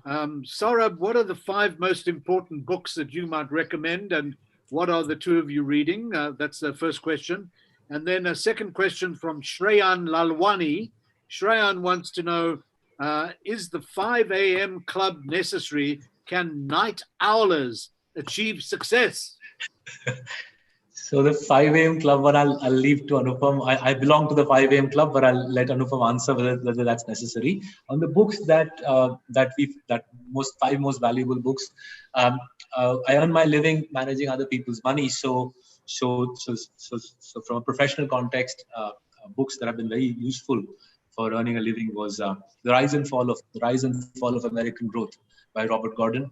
Saurabh, what are the 5 most important books that you might recommend, and what are the 2 of you reading? That's the first question. And then a second question from Shreyan Lalwani. Shreyan wants to know, is the 5 a.m. club necessary? Can night owlers achieve success? So the 5 a.m. club one, I'll leave to Anupam. I belong to the 5 a.m. club, but I'll let Anupam answer whether that's necessary. On the books that 5 most valuable books, I earn my living managing other people's money. So from a professional context, books that have been very useful for earning a living was The Rise and Fall of American Growth by Robert Gordon.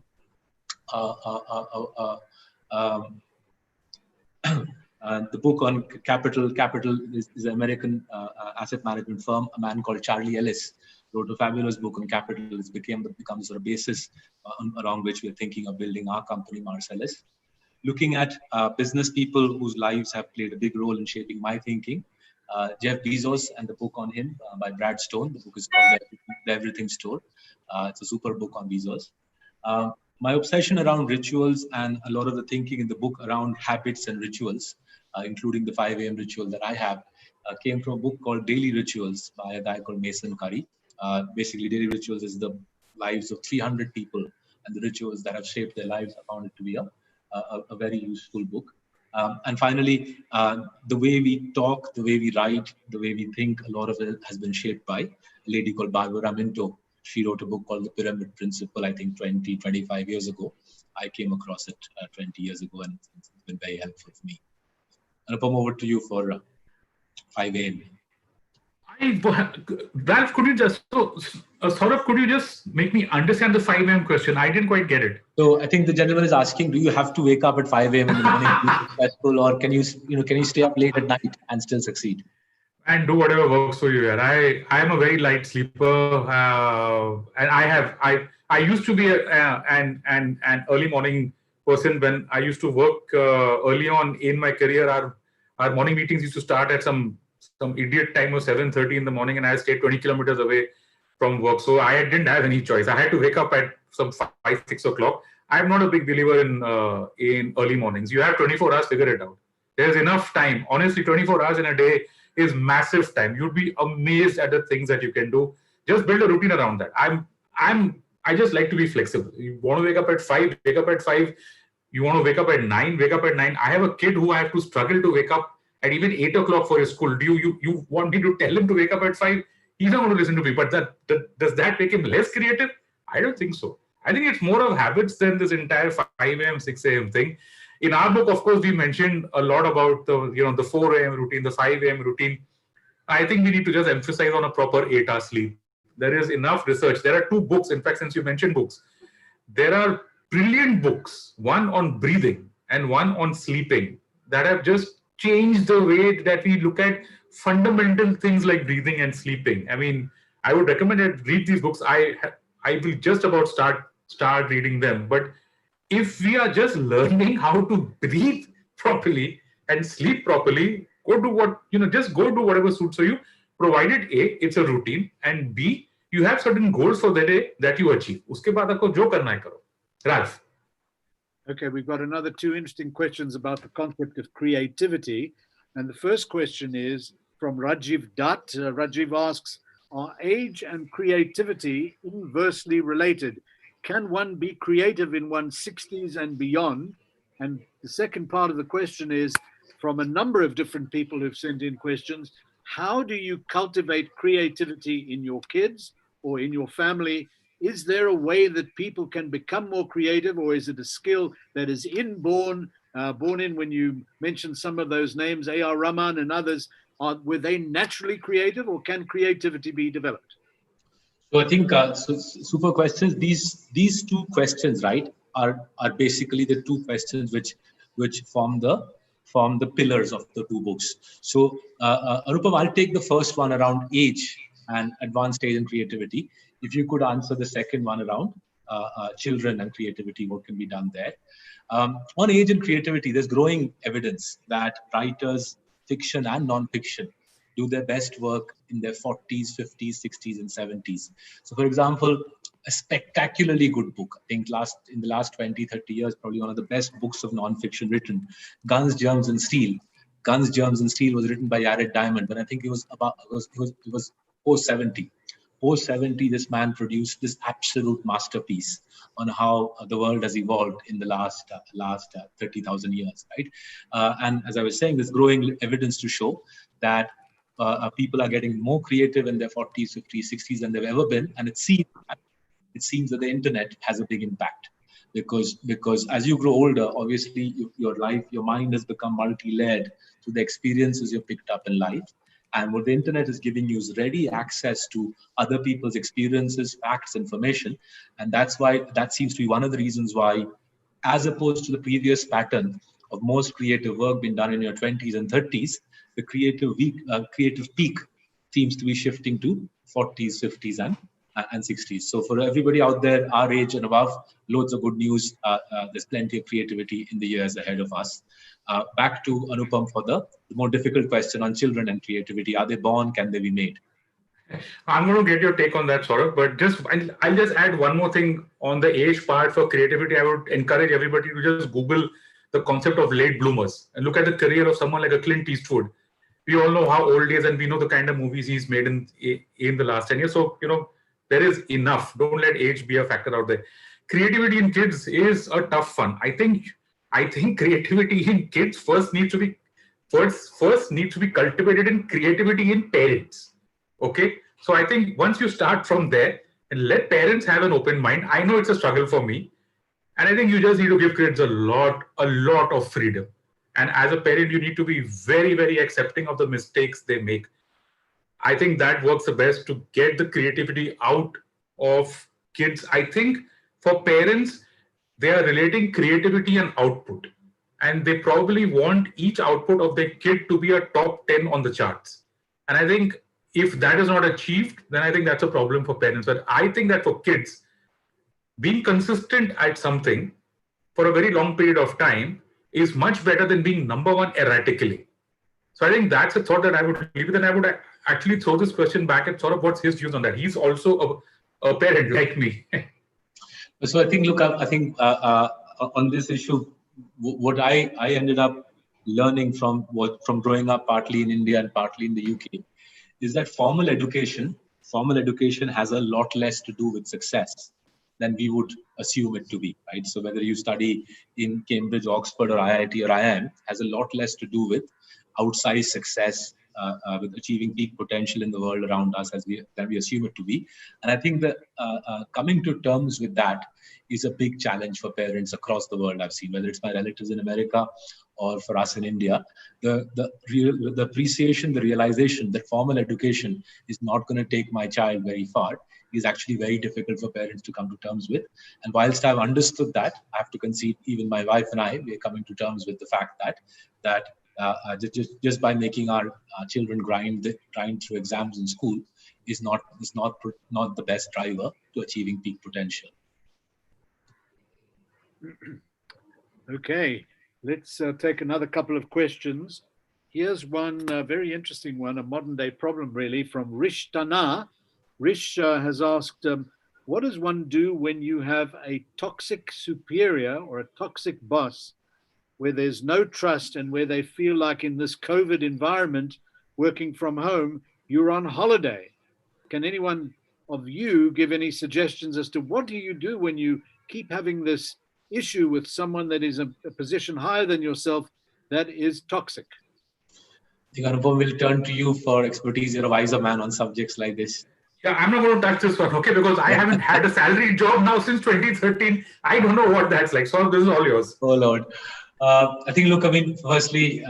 The book on Capital is an American asset management firm. A man called Charlie Ellis wrote a fabulous book on capital. It's become sort of basis around which we're thinking of building our company, Marcellus. Looking at business people whose lives have played a big role in shaping my thinking. Jeff Bezos and the book on him by Brad Stone. The book is called The Everything Store. It's a super book on Bezos. My obsession around rituals and a lot of the thinking in the book around habits and rituals, including the 5 a.m. ritual that I have, came from a book called Daily Rituals by a guy called Mason Curry. Basically, Daily Rituals is the lives of 300 people and the rituals that have shaped their lives. I found it to be a very useful book. And finally, the way we talk, the way we write, the way we think, a lot of it has been shaped by a lady called Barbara Minto, She wrote a book called The Pyramid Principle, I think 25 years ago. I came across it 20 years ago, and it's been very helpful for me. Anupam, over to you for 5 a.m. Ralph, could you just, Saurabh, could you just make me understand the 5 a.m. question? I didn't quite get it. So I think the gentleman is asking, do you have to wake up at 5 a.m. in the morning to be successful, or can you stay up late at night and still succeed? And do whatever works for you. And I am a very light sleeper, and I used to be an early morning person when I used to work early on in my career. Our morning meetings used to start at some idiot time of 7:30 in the morning, and I stayed 20 kilometers away from work, so I didn't have any choice. I had to wake up at some 5-6 o'clock. I'm not a big believer in early mornings. You have 24 hours, figure it out. There's enough time. Honestly, 24 hours in a day is massive time. You'd be amazed at the things that you can do. Just build a routine around that. I just like to be flexible. You want to wake up at 5, wake up at 5. You want to wake up at 9, wake up at 9. I have a kid who I have to struggle to wake up at even 8 o'clock for his school. Do you want me to tell him to wake up at 5? He's not going to listen to me. But does that make him less creative? I don't think so. I think it's more of habits than this entire 5 a.m., 6 a.m. thing. In our book, of course, we mentioned a lot about the 4 a.m. routine, the 5 a.m. routine. I think we need to just emphasize on a proper 8-hour sleep. There is enough research. There are 2 books. In fact, since you mentioned books, there are brilliant books, one on breathing and one on sleeping, that have just changed the way that we look at fundamental things like breathing and sleeping. I mean, I would recommend that read these books. I will just about start reading them. But if we are just learning how to breathe properly and sleep properly, just go do whatever suits for you, provided A, it's a routine, and B, you have certain goals for the day that you achieve. Uske baad aapko jo karna hai karo. Ralph. Okay, we've got another 2 interesting questions about the concept of creativity. And the first question is from Rajiv Dutt. Rajiv asks, are age and creativity inversely related? Can one be creative in one's 60s and beyond? And the second part of the question is from a number of different people who've sent in questions. How do you cultivate creativity in your kids or in your family? Is there a way that people can become more creative, or is it a skill that is inborn, born in? When you mentioned some of those names, A.R. Rahman and others, were they naturally creative, or can creativity be developed? So I think super questions. These 2 questions, right, are basically the 2 questions which form the pillars of the 2 books. So Anupam, I'll take the first one around age and advanced age and creativity. If you could answer the second one around children and creativity, what can be done there? On age and creativity, there's growing evidence that writers, fiction and non-fiction, do their best work in their 40s, 50s, 60s, and 70s. So, for example, a spectacularly good book, I think in the last 20, 30 years, probably one of the best books of non-fiction written, Guns, Germs, and Steel. Guns, Germs, and Steel was written by Jared Diamond, but I think it was post-70. Post-70, this man produced this absolute masterpiece on how the world has evolved in the last 30,000 years, right? And as I was saying, there's growing evidence to show that people are getting more creative in their 40s, 50s, 60s than they've ever been. And it seems that the internet has a big impact because as you grow older, obviously your mind has become multi-layered through the experiences you've picked up in life. And what the internet is giving you is ready access to other people's experiences, facts, information. And that seems to be one of the reasons why, as opposed to the previous pattern of most creative work being done in your 20s and 30s, the creative peak seems to be shifting to 40s, 50s, and 60s. So for everybody out there, our age and above, loads of good news. There's plenty of creativity in the years ahead of us. Back to Anupam for the more difficult question on children and creativity. Are they born? Can they be made? I'm going to get your take on that, Saurabh, but I'll just add one more thing on the age part for creativity. I would encourage everybody to just Google the concept of late bloomers and look at the career of someone like a Clint Eastwood. We all know how old he is, and we know the kind of movies he's made in the last 10 years. So, there is enough. Don't let age be a factor out there. Creativity in kids is a tough one. I think creativity in kids first needs to be cultivated in creativity in parents. Okay, so I think once you start from there, and let parents have an open mind. I know it's a struggle for me. And I think you just need to give kids a lot of freedom. And as a parent, you need to be very, very accepting of the mistakes they make. I think that works the best to get the creativity out of kids. I think for parents, they are relating creativity and output. And they probably want each output of their kid to be a top 10 on the charts. And I think if that is not achieved, then I think that's a problem for parents. But I think that for kids, being consistent at something for a very long period of time is much better than being number one erratically. So I think that's a thought that I would leave with, and I would actually throw this question back at Saurabh. What's his views on that? He's also a parent like me. So I think, look, I think on this issue, what I ended up learning from growing up partly in India and partly in the UK is that formal education has a lot less to do with success than we would assume it to be, right? So whether you study in Cambridge, Oxford, or IIT or IIM has a lot less to do with outsized success, with achieving peak potential in the world around us than we assume it to be. And I think that coming to terms with that is a big challenge for parents across the world. I've seen, whether it's my relatives in America or for us in India, the appreciation, the realization that formal education is not going to take my child very far is actually very difficult for parents to come to terms with. And whilst I've understood that, I have to concede, even my wife and I, we're coming to terms with the fact that just by making our children grind through exams in school is not the best driver to achieving peak potential. Okay, let's take another couple of questions. Here's one very interesting one, a modern day problem really, from Rish Tana. Rish has asked, what does one do when you have a toxic superior or a toxic boss where there's no trust and where they feel like in this COVID environment, working from home, you're on holiday? Can anyone of you give any suggestions as to what do you do when you keep having this issue with someone that is a position higher than yourself that is toxic? I think Anupam will turn to you for expertise. You're a wiser man on subjects like this. Yeah, I'm not going to touch this one, okay? Because I haven't had a salary job now since 2013. I don't know what that's like. So this is all yours. Oh, Lord. I think, look, I mean, firstly,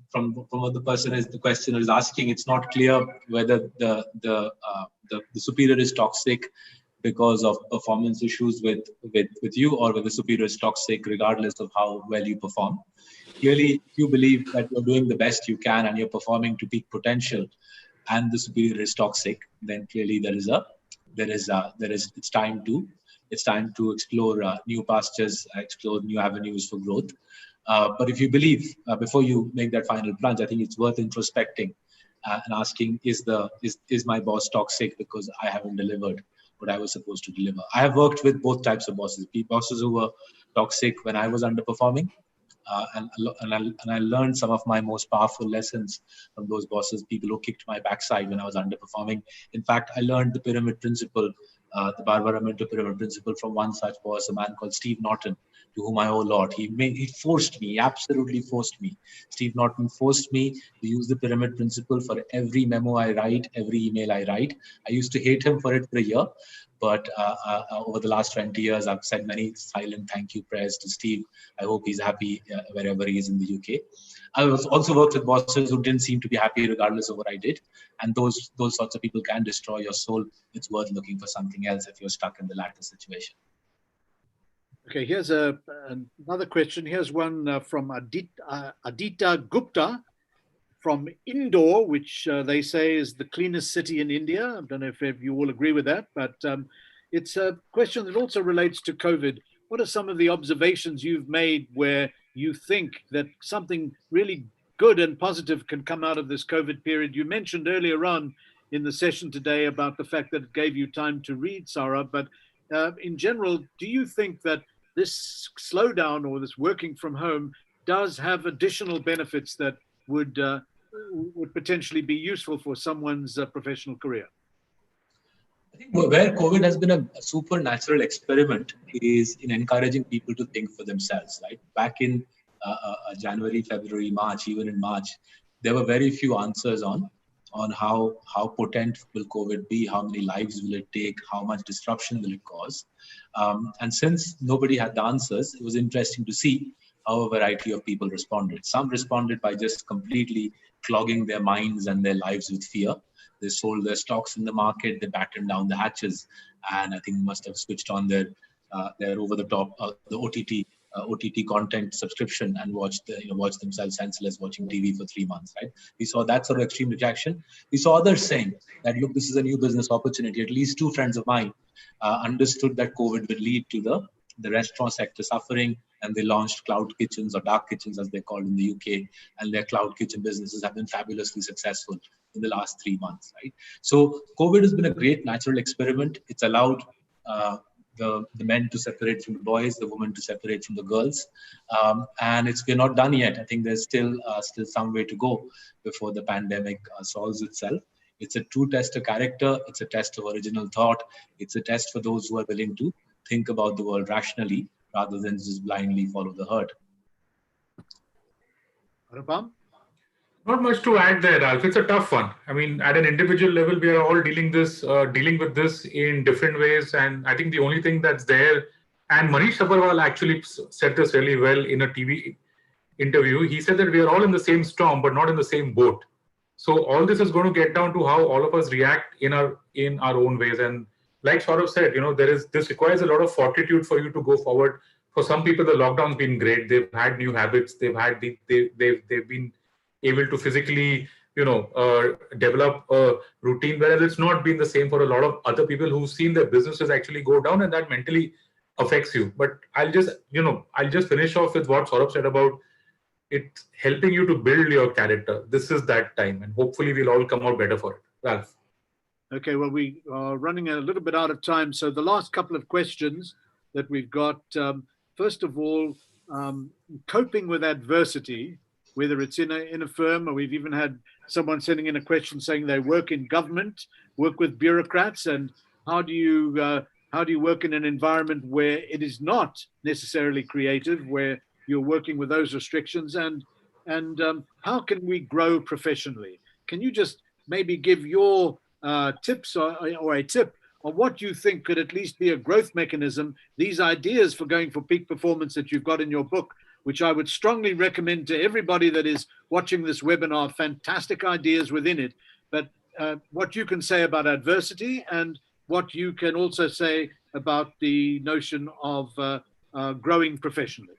from what the questioner is asking, it's not clear whether the superior is toxic because of performance issues with you, or whether the superior is toxic regardless of how well you perform. Clearly, if you believe that you're doing the best you can and you're performing to peak potential, and the superior is toxic, then clearly it's time to explore new pastures, explore new avenues for growth. But if you believe, before you make that final plunge, I think it's worth introspecting and asking, is my boss toxic because I haven't delivered what I was supposed to deliver? I have worked with both types of bosses who were toxic when I was underperforming. And I learned some of my most powerful lessons from those bosses, people who kicked my backside when I was underperforming. In fact, I learned the pyramid principle, the Barbara Minto pyramid principle, from one such boss, a man called Steve Norton, to whom I owe a lot. He forced me, absolutely forced me. Steve Norton forced me to use the pyramid principle for every memo I write, every email I write. I used to hate him for it for a year. But over the last 20 years, I've said many silent thank you prayers to Steve. I hope he's happy wherever he is in the UK. I also worked with bosses who didn't seem to be happy regardless of what I did. And those sorts of people can destroy your soul. It's worth looking for something else if you're stuck in the latter situation. Okay, here's another question. Here's one from Aditya Gupta from Indore, which they say is the cleanest city in India. I don't know if you all agree with that, but it's a question that also relates to COVID. What are some of the observations you've made where you think that something really good and positive can come out of this COVID period? You mentioned earlier on in the session today about the fact that it gave you time to read, Saurabh, but in general, do you think that this slowdown or this working from home does have additional benefits that would potentially be useful for someone's professional career? I think where COVID has been a supernatural experiment is in encouraging people to think for themselves, right? Back in January, February, March, even in March, there were very few answers on on how potent will COVID be, how many lives will it take, how much disruption will it cause. And since nobody had the answers, it was interesting to see how a variety of people responded. Some responded by just completely clogging their minds and their lives with fear. They sold their stocks in the market, they battened down the hatches, and I think must have switched on their over-the-top, the OTT content subscription and watch themselves senseless watching TV for 3 months. Right? We saw that sort of extreme reaction. We saw others saying that look, this is a new business opportunity. At least two friends of mine understood that COVID would lead to the restaurant sector suffering, and they launched cloud kitchens or dark kitchens as they're called in the UK, and their cloud kitchen businesses have been fabulously successful in the last 3 months. Right? So COVID has been a great natural experiment. It's allowed the men to separate from the boys, the women to separate from the girls, and we're not done yet. I think there's still some way to go before the pandemic solves itself. It's a true test of character. It's a test of original thought. It's a test for those who are willing to think about the world rationally rather than just blindly follow the herd. Anupam? Not much to add there, Ralph. It's a tough one. I mean, at an individual level, we are all dealing with this in different ways. And I think the only thing that's there, and Manish Sabharwal actually said this really well in a TV interview. He said that we are all in the same storm, but not in the same boat. So all this is going to get down to how all of us react in our own ways. And like Saurabh said, this requires a lot of fortitude for you to go forward. For some people, the lockdown's been great. They've had new habits. They've been able to physically, develop a routine, whereas it's not been the same for a lot of other people who've seen their businesses actually go down, and that mentally affects you. But I'll just finish off with what Saurabh said about it helping you to build your character. This is that time, and hopefully we'll all come out better for it. Ralph. Okay, well, we are running a little bit out of time. So the last couple of questions that we've got, first of all, coping with adversity, whether it's in a firm, or we've even had someone sending in a question saying they work in government, work with bureaucrats, and how do you work in an environment where it is not necessarily creative, where you're working with those restrictions, and how can we grow professionally? Can you just maybe give your tips or a tip on what you think could at least be a growth mechanism, these ideas for going for peak performance that you've got in your book, which I would strongly recommend to everybody that is watching this webinar. Fantastic ideas within it, but what you can say about adversity and what you can also say about the notion of growing professionally.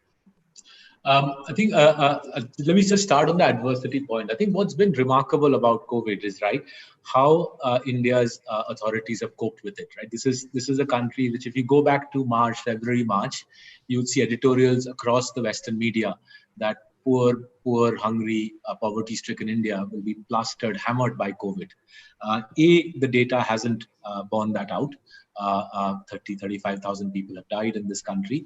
I think, let me just start on the adversity point. I think what's been remarkable about COVID is, right, how India's authorities have coped with it, right? This is a country which, if you go back to February, March, you would see editorials across the Western media that poor, hungry, poverty-stricken India will be plastered, hammered by COVID. The data hasn't borne that out. 35,000 people have died in this country.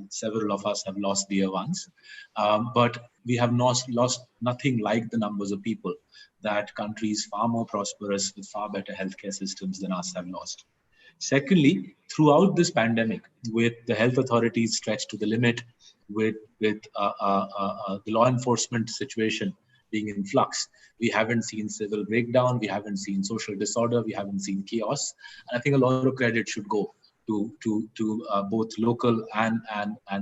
Several of us have lost dear ones, but we have lost nothing like the numbers of people that countries far more prosperous with far better healthcare systems than us have lost. Secondly, throughout this pandemic, with the health authorities stretched to the limit, with the law enforcement situation being in flux, we haven't seen civil breakdown, we haven't seen social disorder, we haven't seen chaos. And I think a lot of credit should go to both local and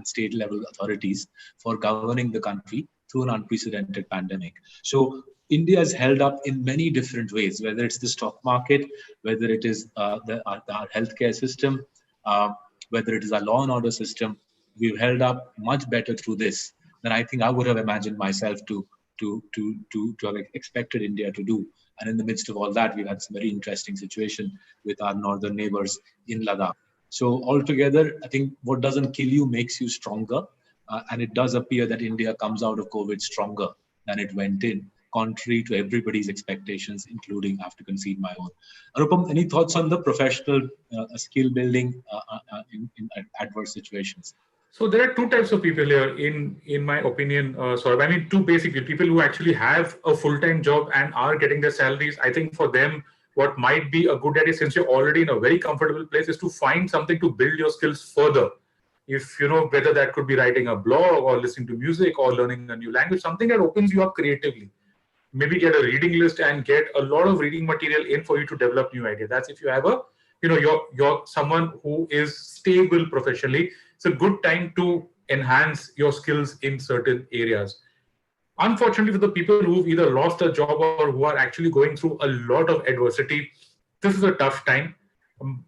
state level authorities for governing the country through an unprecedented pandemic. So India is held up in many different ways, whether it's the stock market, whether it is our healthcare system, whether it is our law and order system. We've held up much better through this than I think I would have imagined myself to have expected India to do. And in the midst of all that, we've had some very interesting situation with our northern neighbors in Ladakh. So altogether, I think what doesn't kill you makes you stronger. And it does appear that India comes out of COVID stronger than it went in, contrary to everybody's expectations, including, I have to concede, my own. Anupam, any thoughts on the professional skill building in adverse situations? So there are two types of people here, in my opinion, Saurabh. I mean, two basically people who actually have a full-time job and are getting their salaries. I think for them, what might be a good idea, since you're already in a very comfortable place, is to find something to build your skills further. If, whether that could be writing a blog or listening to music or learning a new language, something that opens you up creatively. maybe get a reading list and get a lot of reading material in for you to develop new ideas. That's if you have a, you're someone who is stable professionally. It's a good time to enhance your skills in certain areas. Unfortunately, for the people who've either lost a job or who are actually going through a lot of adversity, this is a tough time.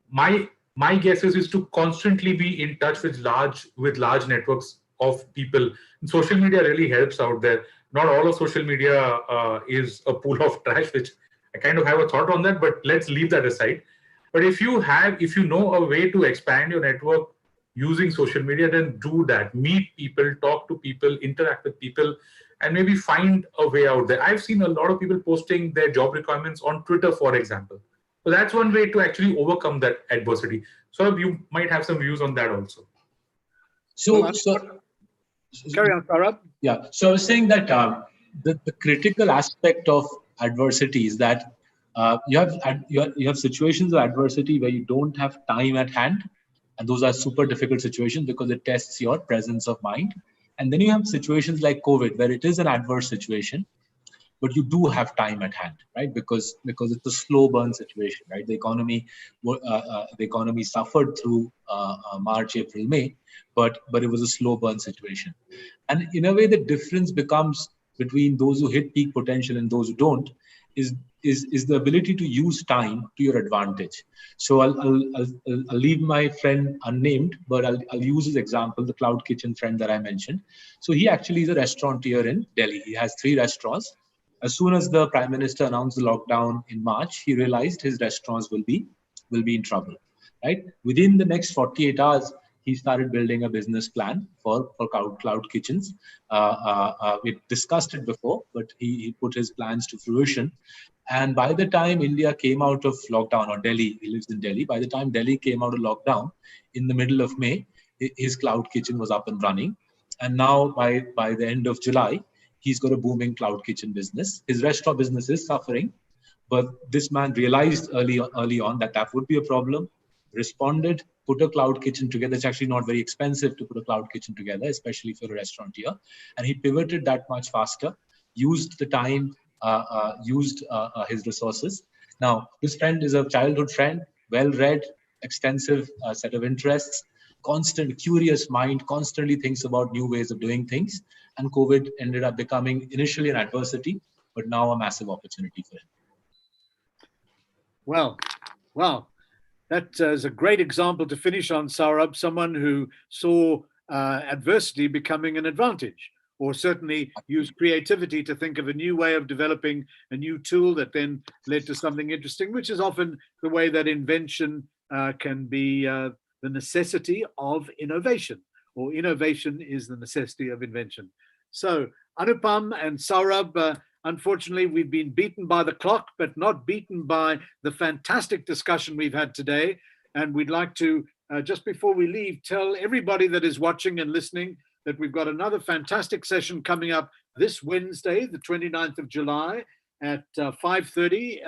My guess is to constantly be in touch with large networks of people. And social media really helps out there. Not all of social media is a pool of trash, which I kind of have a thought on that, but let's leave that aside. But if you know a way to expand your network using social media, then do that. Meet people, talk to people, interact with people, and maybe find a way out there. I've seen a lot of people posting their job requirements on Twitter, for example. So that's one way to actually overcome that adversity. So you might have some views on that also. So carry on, Saurabh. Yeah. So I was saying that the critical aspect of adversity is that you have situations of adversity where you don't have time at hand, and those are super difficult situations because it tests your presence of mind. And then you have situations like COVID, where it is an adverse situation, but you do have time at hand, right? Because it's a slow burn situation, right? The economy suffered through March, April, May, but it was a slow burn situation. And in a way, the difference becomes between those who hit peak potential and those who don't is the ability to use time to your advantage. So I'll leave my friend unnamed, but I'll use his example, the cloud kitchen friend that I mentioned. So he actually is a restaurateur in Delhi. He has 3 restaurants. As soon as the Prime Minister announced the lockdown in March, he realized his restaurants will be in trouble. Right? Within the next 48 hours, he started building a business plan for cloud kitchens. We discussed it before, but he put his plans to fruition. And by the time India came out of lockdown, or Delhi, he lives in Delhi, by the time Delhi came out of lockdown in the middle of May, his cloud kitchen was up and running. And now by the end of July, he's got a booming cloud kitchen business. His restaurant business is suffering, but this man realized early on that would be a problem, responded, put a cloud kitchen together. It's actually not very expensive to put a cloud kitchen together, especially for a restaurateur. And he pivoted that much faster, used the time, used his resources. Now, this friend is a childhood friend, well-read, extensive set of interests, constant curious mind, constantly thinks about new ways of doing things. And COVID ended up becoming initially an adversity, but now a massive opportunity for him. Well, that is a great example to finish on, Saurabh, someone who saw adversity becoming an advantage, or certainly used creativity to think of a new way of developing a new tool that then led to something interesting, which is often the way that invention can be the necessity of innovation, or innovation is the necessity of invention. So Anupam and Saurabh, unfortunately, we've been beaten by the clock, but not beaten by the fantastic discussion we've had today. And we'd like to, just before we leave, tell everybody that is watching and listening that we've got another fantastic session coming up this Wednesday, the 29th of July at 5:30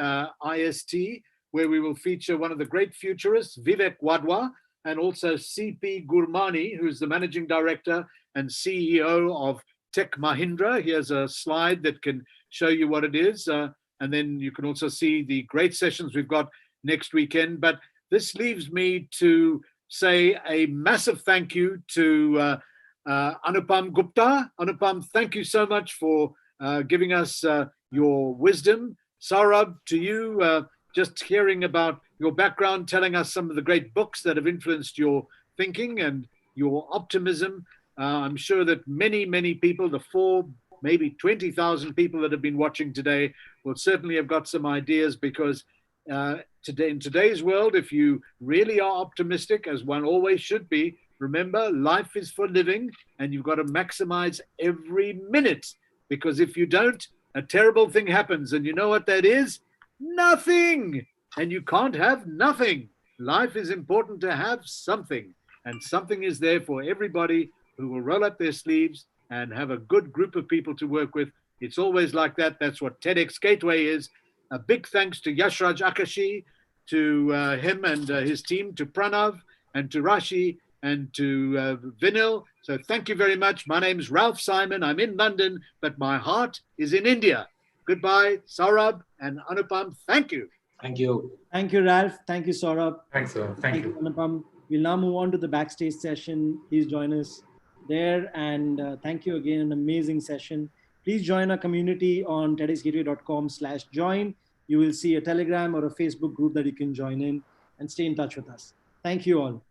IST, where we will feature one of the great futurists, Vivek Wadhwa, and also C.P. Gurmani, who's the managing director and CEO of Tech Mahindra. Here's a slide that can show you what it is. And then you can also see the great sessions we've got next weekend. But this leaves me to say a massive thank you to Anupam Gupta. Anupam, thank you so much for giving us your wisdom. Saurabh, to you, just hearing about your background, telling us some of the great books that have influenced your thinking and your optimism. I'm sure that many, many people, the 4, maybe 20,000 people that have been watching today will certainly have got some ideas, because today, in today's world, if you really are optimistic, as one always should be, remember, life is for living and you've got to maximize every minute, because if you don't, a terrible thing happens. And you know what that is? Nothing. And you can't have nothing. Life is important to have something, and something is there for everybody who will roll up their sleeves and have a good group of people to work with. It's always like that. That's what TEDx Gateway is. A big thanks to Yashraj Akashi, to him and his team, to Pranav and to Rashi and to Vinil. So thank you very much. My name is Ralph Simon. I'm in London, but my heart is in India. Goodbye, Saurabh and Anupam. Thank you. Thank you. Thank you, Ralph. Thank you, Saurabh. Thanks, sir. Thank you. Anupam. We'll now move on to the backstage session. Please join us there. And thank you again. An amazing session. Please join our community on tedxgateway.com/join. You will see a Telegram or a Facebook group that you can join in and stay in touch with us. Thank you all.